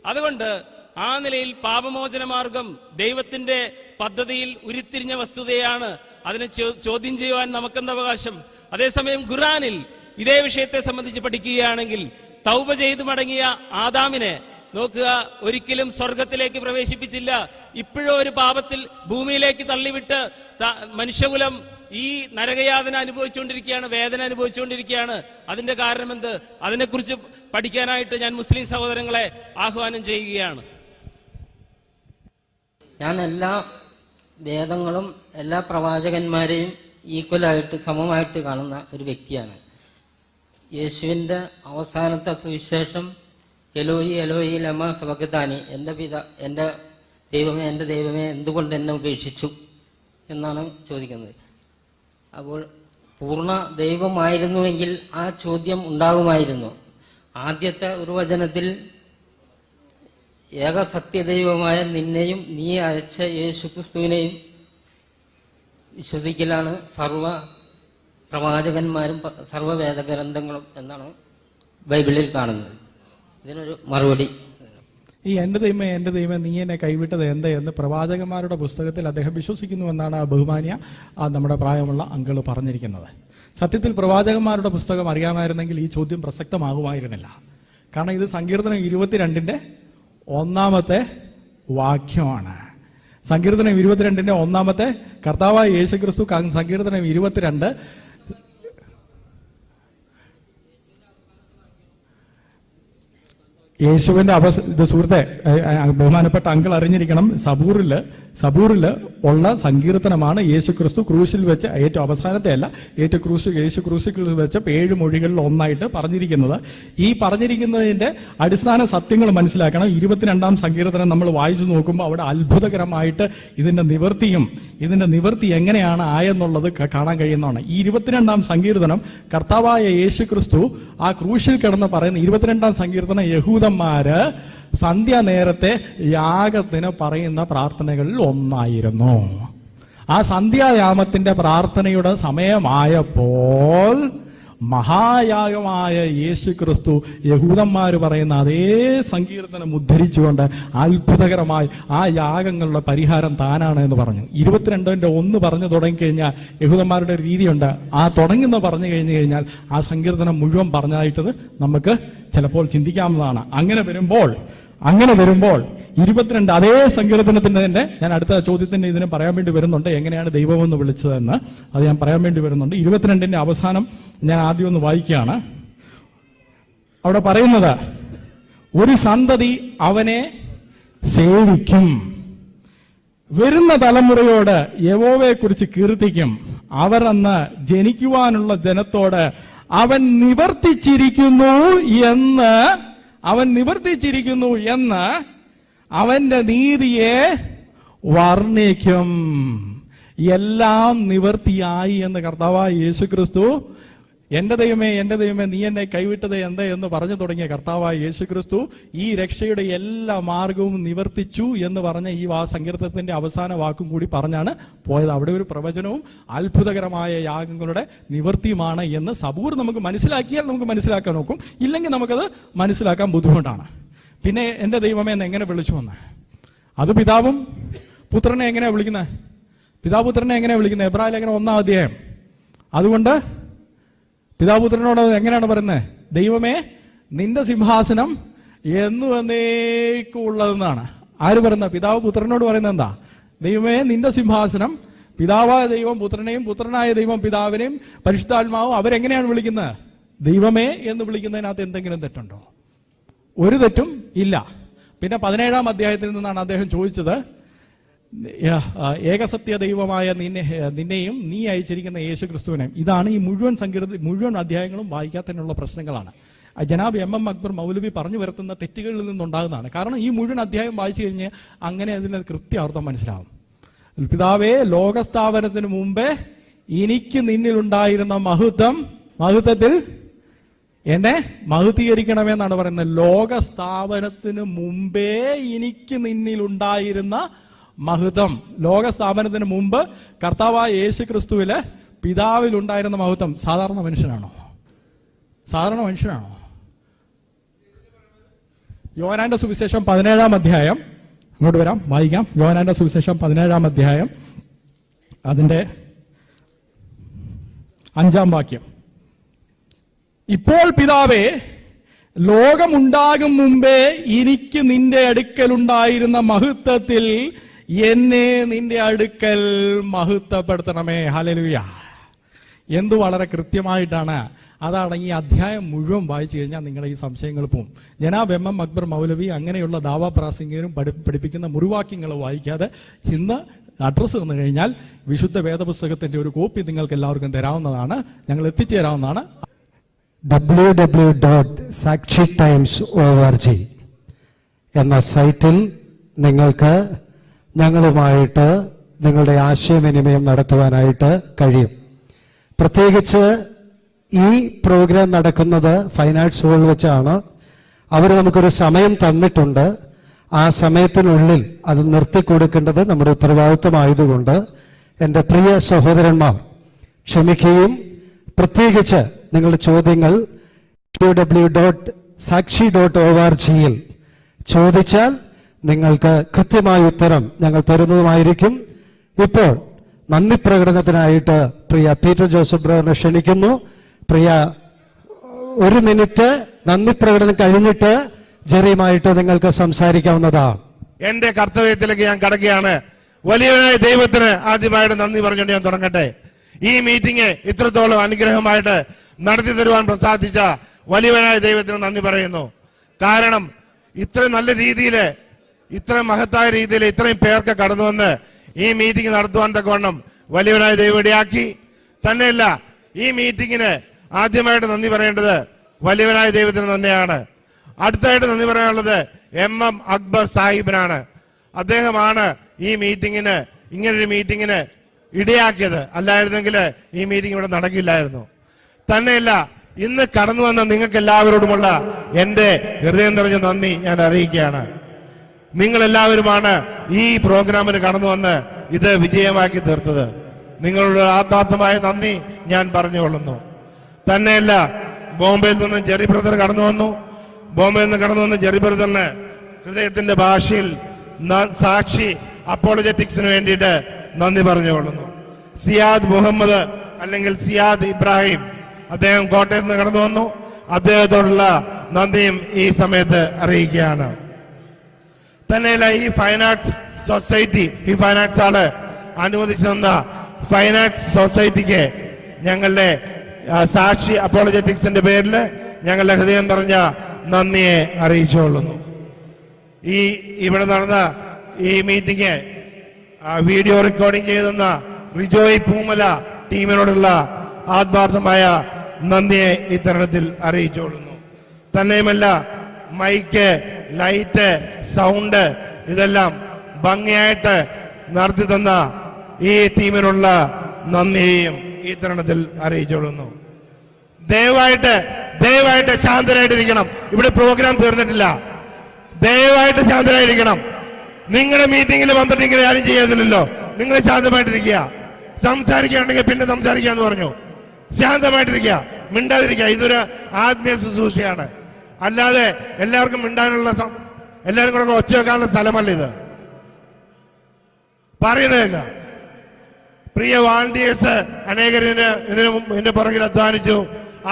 അതുകൊണ്ട് ആ നിലയിൽ പാപമോചന മാർഗം ദൈവത്തിന്റെ പദ്ധതിയിൽ ഉരുത്തിരിഞ്ഞ വസ്തുതയാണ്. അതിനെ ചോദ്യം ചെയ്യുവാൻ നമുക്കെന്ത് അവകാശം? അതേസമയം ഖുർആനിൽ ഇതേ വിഷയത്തെ സംബന്ധിച്ച് പഠിക്കുകയാണെങ്കിൽ തൗബ ചെയ്തു മടങ്ങിയ ആദാമിനെ നോക്കുക, ഒരിക്കലും സ്വർഗത്തിലേക്ക് പ്രവേശിപ്പിച്ചില്ല. ഇപ്പോഴും ഒരു പാപത്തിൽ ഭൂമിയിലേക്ക് തള്ളിവിട്ട് മനുഷ്യകുലം ഈ നരകയാതന അനുഭവിച്ചുകൊണ്ടിരിക്കുകയാണ്, വേദന അനുഭവിച്ചുകൊണ്ടിരിക്കുകയാണ്. അതിന്റെ കാരണം എന്ത്? അതിനെക്കുറിച്ച് പഠിക്കാനായിട്ട് ഞാൻ മുസ്ലിം സഹോദരങ്ങളെ ആഹ്വാനം ചെയ്യുകയാണ്. ഞാൻ എല്ലാ വേദങ്ങളും എല്ലാ പ്രവാചകന്മാരെയും ഈക്വലായിട്ട് സമമായിട്ട് കാണുന്ന ഒരു വ്യക്തിയാണ്. യേശുവിൻ്റെ അവസാനത്തെ സുവിശേഷം എലോയി എലോയി ലമ സബക്താനി, എൻ്റെ ദൈവമേ എന്തുകൊണ്ട് എന്നെ ഉപേക്ഷിച്ചു എന്നാണ് ചോദിക്കുന്നത്. അപ്പോൾ പൂർണ്ണ ദൈവമായിരുന്നുവെങ്കിൽ ആ ചോദ്യം ഉണ്ടാകുമായിരുന്നു. ആദ്യത്തെ ഒരു വചനത്തിൽ ഏക സത്യദൈവമായ നിന്നെയും നീ അയച്ച യേശു ക്രിസ്തുവിനെയും വിശ്വസിക്കലാണ് സർവ പ്രവാചകന്മാരും സർവ വേദഗ്രന്ഥങ്ങളും എന്നാണ് ബൈബിളിൽ കാണുന്നത്. ഇതിനൊരു മറുപടി. ഈ എൻ്റെ ദൈവമേ നീ എന്നെ കൈവിട്ടത് എന്ത് എന്ന് പ്രവാചകന്മാരുടെ പുസ്തകത്തിൽ അദ്ദേഹം വിശ്വസിക്കുന്നുവെന്നാണ് ആ ബഹുമാന്യ നമ്മുടെ പ്രായമുള്ള അങ്കിള് പറഞ്ഞിരിക്കുന്നത്. സത്യത്തിൽ പ്രവാചകന്മാരുടെ പുസ്തകം അറിയാമായിരുന്നെങ്കിൽ ഈ ചോദ്യം പ്രസക്തമാകുമായിരുന്നില്ല. കാരണം ഇത് സങ്കീർത്തനം 22-ന്റെ 1-ാമത്തെ വാക്യമാണ്. സങ്കീർത്തനം 22-ന്റെ 1-ാമത്തെ കർത്താവായ യേശുക്രിസ്തു സങ്കീർത്തനം 22 യേശുവിന്റെ സുഹൃത്തെ, ബഹുമാനപ്പെട്ട അങ്കിൾ അറിഞ്ഞിരിക്കണം, സബൂറില് ഉള്ള സങ്കീർത്തനമാണ് യേശു ക്രിസ്തു ക്രൂശിൽ വെച്ച് ഏറ്റവും അവസാനത്തെ അല്ല, യേശു ക്രൂശിൽ വെച്ച് 7 മൊഴികളിൽ ഒന്നായിട്ട് പറഞ്ഞിരിക്കുന്നത്. ഈ പറഞ്ഞിരിക്കുന്നതിന്റെ അടിസ്ഥാന സത്യങ്ങൾ മനസ്സിലാക്കണം. 22-ാം സങ്കീർത്തനം നമ്മൾ വായിച്ചു നോക്കുമ്പോൾ അവിടെ അത്ഭുതകരമായിട്ട് ഇതിന്റെ നിവൃത്തി എങ്ങനെയാണ് ആയെന്നുള്ളത് കാണാൻ കഴിയുന്നതാണ്. ഈ 22-ാം സങ്കീർത്തനം കർത്താവായ യേശു ക്രിസ്തു ആ ക്രൂശിൽ കിടന്ന് പറയുന്ന 22-ാം സങ്കീർത്തനം യഹൂദന്മാര് സന്ധ്യാനേരത്തെ യാഗത്തിന് പറയുന്ന പ്രാർത്ഥനകളിൽ ഒന്നായിരുന്നു. ആ സന്ധ്യായാമത്തിന്റെ പ്രാർത്ഥനയുടെ സമയമായപ്പോൾ മഹായാഗമായ യേശു ക്രിസ്തു യഹൂദന്മാർ പറയുന്ന അതേ സങ്കീർത്തനം ഉദ്ധരിച്ചുകൊണ്ട് അത്ഭുതകരമായി ആ യാഗങ്ങളുടെ പരിഹാരം താനാണ് എന്ന് പറഞ്ഞു. 22-ന്റെ 1 പറഞ്ഞു തുടങ്ങിക്കഴിഞ്ഞാൽ യഹൂദന്മാരുടെ രീതിയുണ്ട്. ആ തുടങ്ങുന്ന പറഞ്ഞു കഴിഞ്ഞു കഴിഞ്ഞാൽ ആ സങ്കീർത്തനം മുഴുവൻ പറഞ്ഞായിട്ട് നമുക്ക് ചിലപ്പോൾ ചിന്തിക്കാവുന്നതാണ്. അങ്ങനെ വരുമ്പോൾ 22 അതേ സങ്കീർത്തനത്തിന്റെ തന്നെ ഞാൻ അടുത്ത ചോദ്യത്തിന്റെ ഇതിനെ പറയാൻ വേണ്ടി വരുന്നുണ്ട്, എങ്ങനെയാണ് ദൈവമെന്ന് വിളിച്ചതെന്ന് അത് ഞാൻ പറയാൻ വേണ്ടി വരുന്നുണ്ട്. 22-ന്റെ അവസാനം ഞാൻ ആദ്യം ഒന്ന് വായിക്കുകയാണ്. അവിടെ പറയുന്നത്, ഒരു സന്തതി അവനെ സേവിക്കും, വരുന്ന തലമുറയോട് യഹോവയെ കുറിച്ച് കീർത്തിക്കും, അവർ അന്ന് ജനിക്കുവാനുള്ള ജനത്തോട് അവൻ നിവർത്തിച്ചിരിക്കുന്നു എന്ന് അവന്റെ നീതിയെ വർണ്ണിക്കും. എല്ലാം നിവർത്തിയായി എന്ന് കർത്താവായ യേശു ക്രിസ്തു, എൻ്റെ ദൈവമേ നീ എന്നെ കൈവിട്ടത് എന്ത് എന്ന് പറഞ്ഞു തുടങ്ങിയ കർത്താവായ യേശു ക്രിസ്തു ഈ രക്ഷയുടെ എല്ലാ മാർഗവും നിവർത്തിച്ചു എന്ന് പറഞ്ഞ ഈ സങ്കീർത്തനത്തിന്റെ അവസാന വാക്കും കൂടി പറഞ്ഞാണ് പോയത്. അവിടെ ഒരു പ്രവചനവും അത്ഭുതകരമായ യാഗങ്ങളുടെ നിവർത്തിയുമാണ് എന്ന് സബൂർ നമുക്ക് മനസ്സിലാക്കിയാൽ നമുക്ക് മനസ്സിലാക്കാൻ നോക്കും, ഇല്ലെങ്കിൽ നമുക്കത് മനസ്സിലാക്കാൻ ബുദ്ധിമുട്ടാണ്. പിന്നെ എൻ്റെ ദൈവമേ എന്ന് എങ്ങനെ വിളിച്ചു വന്ന് അത് പിതാവും പുത്രനെ എങ്ങനെയാ വിളിക്കുന്നത്? പിതാപുത്രനെ എങ്ങനെയാ വിളിക്കുന്നത്? എബ്രായ ലേഖനം 1-ാം അധ്യായം. അതുകൊണ്ട് പിതാപുത്രനോട് എങ്ങനെയാണ് പറയുന്നത്? ദൈവമേ നിന്റെ സിംഹാസനം എന്നു എന്നേക്കും ഉള്ളതെന്നാണ്. ആര് പറയുന്ന? പിതാവ് പുത്രനോട് പറയുന്നത് എന്താ? ദൈവമേ നിന്റെ സിംഹാസനം. പിതാവായ ദൈവം പുത്രനെയും പുത്രനായ ദൈവം പിതാവിനെയും പരിശുദ്ധാത്മാവും അവരെങ്ങനെയാണ് വിളിക്കുന്നത്? ദൈവമേ എന്ന് വിളിക്കുന്നതിനകത്ത് എന്തെങ്കിലും തെറ്റുണ്ടോ? ഒരു തെറ്റും ഇല്ല. പിന്നെ 17-ാം അധ്യായത്തിൽ നിന്നാണ് അദ്ദേഹം ചോദിച്ചത്, ഏകസത്യ ദൈവമായ നിന്നെയും നീ അയച്ചിരിക്കുന്ന യേശു ക്രിസ്തുവിനെയും. ഇതാണ് ഈ മുഴുവൻ അധ്യായങ്ങളും വായിക്കാത്തതിനുള്ള പ്രശ്നങ്ങളാണ്. ജനാബ് MM അക്ബർ മൗലവി പറഞ്ഞു വരുത്തുന്ന തെറ്റുകളിൽ നിന്നുണ്ടാകുന്നതാണ്. കാരണം ഈ മുഴുവൻ അധ്യായം വായിച്ചു കഴിഞ്ഞ് അങ്ങനെ അതിന് കൃത്യാർത്ഥം മനസ്സിലാവും. പിതാവേ, ലോകസ്ഥാപനത്തിന് മുമ്പേ എനിക്ക് നിന്നിലുണ്ടായിരുന്ന മഹത്വത്തിൽ എന്നെ മഹത്വീകരിക്കണമെന്നാണ് പറയുന്നത്. ലോകസ്ഥാപനത്തിന് മുമ്പേ എനിക്ക് നിന്നിലുണ്ടായിരുന്ന മഹത്വം. ലോകസ്ഥാപനത്തിന് മുമ്പ് കർത്താവായ യേശു ക്രിസ്തുവിലെ പിതാവിലുണ്ടായിരുന്ന മഹത്വം സാധാരണ മനുഷ്യനാണോ? യോഹന്നാന്റെ സുവിശേഷം 17-ാം അധ്യായം, അങ്ങോട്ട് വരാം, വായിക്കാം. യോഹന്നാന്റെ സുവിശേഷം 17-ാം അധ്യായം, അതിന്റെ 5-ാം വാക്യം. ഇപ്പോൾ പിതാവേ, ലോകമുണ്ടാകും മുമ്പേ എനിക്ക് നിന്റെ അടുക്കലുണ്ടായിരുന്ന മഹത്വത്തിൽ എന്നെ നിന്റെ അടുക്കൽ മഹത്വപ്പെടുത്തണമേ. ഹല്ലേലൂയ. എന്തു വളരെ കൃത്യമായിട്ടാണ്. അതാണ് ഈ അധ്യായം മുഴുവൻ വായിച്ചു കഴിഞ്ഞാൽ നിങ്ങളുടെ ഈ സംശയങ്ങൾ പോവും. ജനാബ് MM അക്ബർ മൗലവി അങ്ങനെയുള്ള ദാവാ പ്രാസംഗികരും പഠിപ്പിക്കുന്ന മുറിവാക്യങ്ങൾ വായിക്കാതെ ഇന്ന് അഡ്രസ്സ് തന്നു കഴിഞ്ഞാൽ വിശുദ്ധ വേദപുസ്തകത്തിന്റെ ഒരു കോപ്പി നിങ്ങൾക്ക് എല്ലാവർക്കും തരാവുന്നതാണ്, ഞങ്ങൾ എത്തിച്ചു തരാവുന്നതാണ്. www.sakshitimes.org എന്ന സൈറ്റിൽ നിങ്ങൾക്ക് ഞങ്ങളുമായിട്ട് നിങ്ങളുടെ ആശയവിനിമയം നടത്തുവാനായിട്ട് കഴിയും. പ്രത്യേകിച്ച് ഈ പ്രോഗ്രാം നടക്കുന്നത് ഫൈൻ ആർട്സ് ഹോൾ വെച്ചാണ്. അവർ നമുക്കൊരു സമയം തന്നിട്ടുണ്ട്. ആ സമയത്തിനുള്ളിൽ അത് നിർത്തിക്കൊടുക്കേണ്ടത് നമ്മുടെ ഉത്തരവാദിത്വമായതുകൊണ്ട് എൻ്റെ പ്രിയ സഹോദരന്മാർ ക്ഷമിക്കുകയും പ്രത്യേകിച്ച് നിങ്ങളുടെ ചോദ്യങ്ങൾ www.sakshi.org ചോദിച്ചാൽ നിങ്ങൾക്ക് കൃത്യമായ ഉത്തരം ഞങ്ങൾ തരുന്നതുമായിരിക്കും. ഇപ്പോൾ നന്ദി പ്രകടനത്തിനായിട്ട് പ്രിയ പീറ്റർ ജോസഫ് ബ്രദറിനെ ക്ഷണിക്കുന്നു. പ്രിയ 1 മിനിറ്റ് നന്ദി പ്രകടനം കഴിഞ്ഞിട്ട് ജെറിയുമായിട്ട് നിങ്ങൾക്ക് സംസാരിക്കാവുന്നതാണ്. എന്റെ കർത്തവ്യത്തിലേക്ക് ഞാൻ കടക്കുകയാണ്. വലിയവനായ ദൈവത്തിന് ആദ്യമായിട്ട് നന്ദി പറഞ്ഞുകൊണ്ട് ഞാൻ തുടങ്ങട്ടെ. ഈ മീറ്റിംഗ് ഇത്രത്തോളം അനുഗ്രഹമായിട്ട് നടത്തി തരുവാൻ പ്രസാദിച്ച വലിയവനായ ദൈവത്തിന് നന്ദി പറയുന്നു. കാരണം ഇത്ര നല്ല രീതിയിൽ, ഇത്ര മഹത്തായ രീതിയിൽ ഇത്രയും പേർക്ക് കടന്നു വന്ന് ഈ മീറ്റിംഗ് നടത്തുവാൻ തക്കവണ്ണം വലിയവനായ ദൈവം ഇടയാക്കി. തന്നെയല്ല, ഈ മീറ്റിംഗിന് ആദ്യമായിട്ട് നന്ദി പറയേണ്ടത് വലിയവനായ ദൈവത്തിന് തന്നെയാണ്. അടുത്തായിട്ട് നന്ദി പറയാനുള്ളത് MM അക്ബർ സാഹിബിനാണ്. അദ്ദേഹമാണ് ഈ മീറ്റിംഗിന്, ഇങ്ങനൊരു മീറ്റിംഗിന് ഇടയാക്കിയത്. അല്ലായിരുന്നെങ്കിൽ ഈ മീറ്റിംഗ് ഇവിടെ നടക്കില്ലായിരുന്നു. തന്നെയല്ല, ഇന്ന് കടന്നു വന്ന നിങ്ങൾക്ക് എല്ലാവരോടുമുള്ള എന്റെ ഹൃദയം നിറഞ്ഞ നന്ദി ഞാൻ അറിയിക്കുകയാണ്. നിങ്ങൾ എല്ലാവരുമാണ് ഈ പ്രോഗ്രാമിന് കടന്നു വന്ന് ഇത് വിജയമാക്കി തീർത്തത്. നിങ്ങളുടെ ആത്മാർത്ഥമായ നന്ദി ഞാൻ പറഞ്ഞുകൊള്ളുന്നു. തന്നെയല്ല, ബോംബെയിൽ നിന്ന് ജെറി ബ്രദർ കടന്നു വന്നു. ബോംബെയിൽ നിന്ന് കടന്നു വന്ന ജെറി ബ്രദറിന് ഹൃദയത്തിന്റെ ഭാഷയിൽ സാക്ഷി അപ്പോളജറ്റിക്സിന് വേണ്ടിയിട്ട് നന്ദി പറഞ്ഞുകൊള്ളുന്നു. സിയാദ് മുഹമ്മദ് അല്ലെങ്കിൽ സിയാദ് ഇബ്രാഹിം, അദ്ദേഹം കോട്ടയത്ത് നിന്ന് കടന്നു വന്നു. അദ്ദേഹത്തോടുള്ള നന്ദിയും ഈ സമയത്ത് അറിയിക്കുകയാണ്. തന്നെയല്ല, ഈ ഫൈൻ ആർട്സ് സൊസൈറ്റി, ഈ ഫൈൻ ആർട്സ് ആള് അനുവദിച്ചു തന്ന ഫൈൻ ആർട്സ് സൊസൈറ്റിക്ക് ഞങ്ങളുടെ സാക്ഷി അപ്പോളജറ്റിക്സിന്റെ പേരിൽ ഞങ്ങളുടെ ഹൃദയം നിറഞ്ഞ നന്ദിയെ അറിയിച്ചുകൊള്ളുന്നു. ഇവിടെ നടന്ന ഈ മീറ്റിംഗ് വീഡിയോ റെക്കോർഡിംഗ് ചെയ്തെന്ന റിജോയ് പൂമല ടീമിനോടുള്ള ആത്മാർത്ഥമായ നന്ദിയെ ഇത്തരണത്തിൽ അറിയിച്ചുകൊള്ളുന്നു. തന്നെയുമല്ല, മൈക്ക്, ലൈറ്റ്, സൗണ്ട് ഇതെല്ലാം ഭംഗിയായിട്ട് നടത്തി തന്ന ഈ ടീമിനുള്ള നന്ദിയെയും ഈ തരണത്തിൽ അറിയിച്ചുകൊള്ളുന്നു. ദയവായിട്ട് ശാന്തരായിട്ടിരിക്കണം. ഇവിടെ പ്രോഗ്രാം തീർന്നിട്ടില്ല. ദയവായിട്ട് ശാന്തരായിരിക്കണം. നിങ്ങളുടെ മീറ്റിംഗിൽ വന്നിട്ട് ഇങ്ങനെ ആരും ചെയ്യുന്നില്ലല്ലോ. നിങ്ങൾ ശാന്തമായിട്ടിരിക്കുക. സംസാരിക്കുകയാണെങ്കിൽ പിന്നെ സംസാരിക്കാന്ന് പറഞ്ഞു. ശാന്തമായിട്ടിരിക്കുക, മിണ്ടാതിരിക്കുക. ഇതൊരു ആത്മീയ ശുശ്രൂഷയാണ്. അല്ലാതെ എല്ലാവർക്കും മിണ്ടാനുള്ള, എല്ലാവരും കൂടെ ഒച്ച വെക്കാനുള്ള സ്ഥലമല്ല ഇത്. പറയുന്നേക്ക. പ്രിയ വാളണ്ടിയേഴ്സ് അനേകർ ഇതിന്റെ പുറകിൽ അധ്വാനിച്ചു.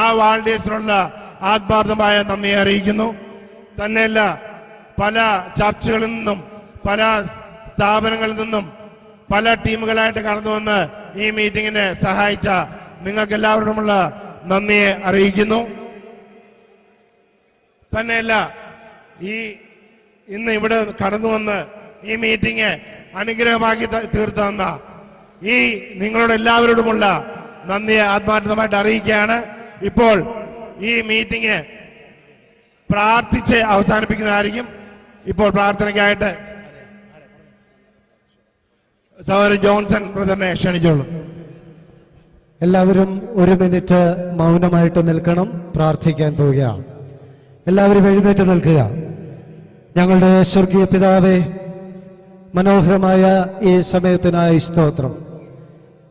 ആ വാളണ്ടിയേഴ്സിനുള്ള ആത്മാർത്ഥമായ നന്ദി അറിയിക്കുന്നു. തന്നെയല്ല, പല ചർച്ചുകളിൽ നിന്നും പല സ്ഥാപനങ്ങളിൽ നിന്നും പല ടീമുകളായിട്ട് കടന്നു വന്ന് ഈ മീറ്റിങ്ങിനെ സഹായിച്ച നിങ്ങൾക്ക് എല്ലാവരോടുമുള്ള നന്ദിയെ അറിയിക്കുന്നു. തന്നെയല്ല, ഈ ഇന്ന് ഇവിടെ കടന്നു വന്ന് ഈ മീറ്റിംഗ് അനുഗ്രഹമാക്കി തീർത്തന്ന ഈ നിങ്ങളോട് എല്ലാവരോടുമുള്ള നന്ദിയെ ആത്മാർത്ഥമായിട്ട് അറിയിക്കുകയാണ്. ഇപ്പോൾ ഈ മീറ്റിംഗ് പ്രാർത്ഥിച്ച് അവസാനിപ്പിക്കുന്നതായിരിക്കും. ഇപ്പോൾ പ്രാർത്ഥനയ്ക്കായിട്ട് സഹോദരൻ ജോൺസൺ ബ്രദറിനെ ക്ഷണിച്ചോളൂ. എല്ലാവരും ഒരു മിനിറ്റ് മൗനമായിട്ട് നിൽക്കണം. പ്രാർത്ഥിക്കാൻ പോവുകയാണ്. എല്ലാവരും എഴുന്നേറ്റ് നിൽക്കുക. ഞങ്ങളുടെ സ്വർഗീയ പിതാവേ, മനോഹരമായ ഈ സമയത്തിനായി സ്തോത്രം.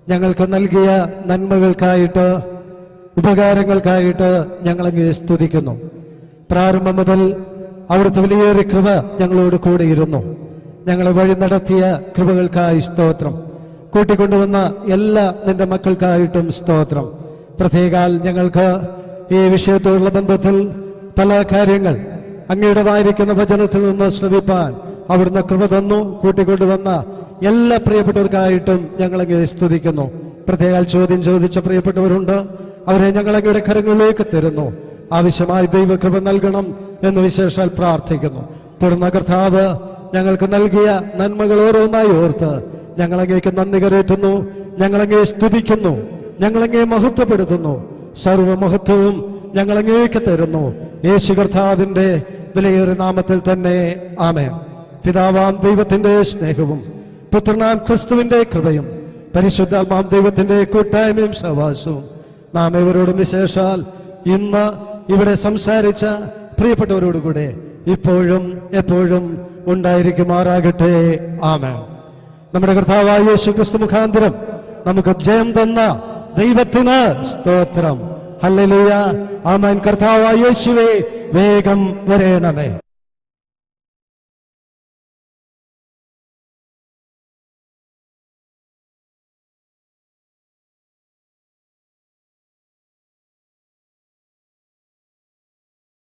ഞങ്ങൾക്ക് നൽകിയ നന്മകൾക്കായിട്ട്, ഉപകാരങ്ങൾക്കായിട്ട് ഞങ്ങളങ്ങ് സ്തുതിക്കുന്നു. പ്രാരംഭം മുതൽ അവിടുത്തെ വലിയൊരു കൃപ ഞങ്ങളോട് കൂടെ ഇരുന്നു. ഞങ്ങളെ വഴി നടത്തിയ കൃപകൾക്കായി സ്തോത്രം. കൂട്ടിക്കൊണ്ടുവന്ന എല്ലാ നിന്റെ മക്കൾക്കായിട്ടും സ്തോത്രം. പ്രത്യേകാൽ ഞങ്ങൾക്ക് ഈ വിഷയത്തോടുള്ള ബന്ധത്തിൽ പല കാര്യങ്ങൾ അങ്ങയുടേതായിരിക്കുന്ന വചനത്തിൽ നിന്ന് ശ്രവിപ്പാൻ അവിടുന്ന് കൃപ തന്നു. കൂട്ടിക്കൊണ്ടുവന്ന എല്ലാ പ്രിയപ്പെട്ടവർക്കായിട്ടും ഞങ്ങളങ്ങ് സ്തുതിക്കുന്നു. പ്രത്യേകാൽ ചോദ്യം ചോദിച്ച പ്രിയപ്പെട്ടവരുണ്ട്. അവരെ ഞങ്ങളങ്ങയുടെ കരങ്ങളിലേക്ക് തരുന്നു. ആവശ്യമായി ദൈവകൃപ നൽകണം എന്ന് വിശേഷാൽ പ്രാർത്ഥിക്കുന്നു. തുടർന്ന് കർത്താവ് ഞങ്ങൾക്ക് നൽകിയ നന്മകൾ ഓരോന്നായി ഓർത്ത് ഞങ്ങളങ്ങേക്ക് നന്ദി കരേറ്റുന്നു. ഞങ്ങളങ്ങേ സ്തുതിക്കുന്നു. ഞങ്ങളങ്ങേ മഹത്വപ്പെടുത്തുന്നു. സർവമഹത്വവും ഞങ്ങളങ്ങേക്ക് തരുന്നു. യേശു കർത്താവിന്റെ വിലയേറിയ നാമത്തിൽ തന്നെ ആമേൻ. പിതാവാം ദൈവത്തിന്റെ സ്നേഹവും പുത്രനാം ക്രിസ്തുവിന്റെ കൃപയും പരിശുദ്ധാത്മാം ദൈവത്തിന്റെ കൂട്ടായ്മയും സഹവാസവും നാം ഇവരോടും വിശേഷാൽ ഇന്ന് ഇവിടെ സംസാരിച്ച പ്രിയപ്പെട്ടവരോടുകൂടെ ഇപ്പോഴും എപ്പോഴും ഉണ്ടായിരിക്കുമാറാകട്ടെ. ആമേൻ. നമ്മുടെ കർത്താവായ യേശു ക്രിസ്തു മുഖാന്തരം നമുക്ക് ജയം തന്ന ദൈവത്തിന് സ്തോത്രം. ഹല്ലേലൂയ. ആമേൻ. കർത്താവായ യേശുവേ, വേഗം വരേണമേ.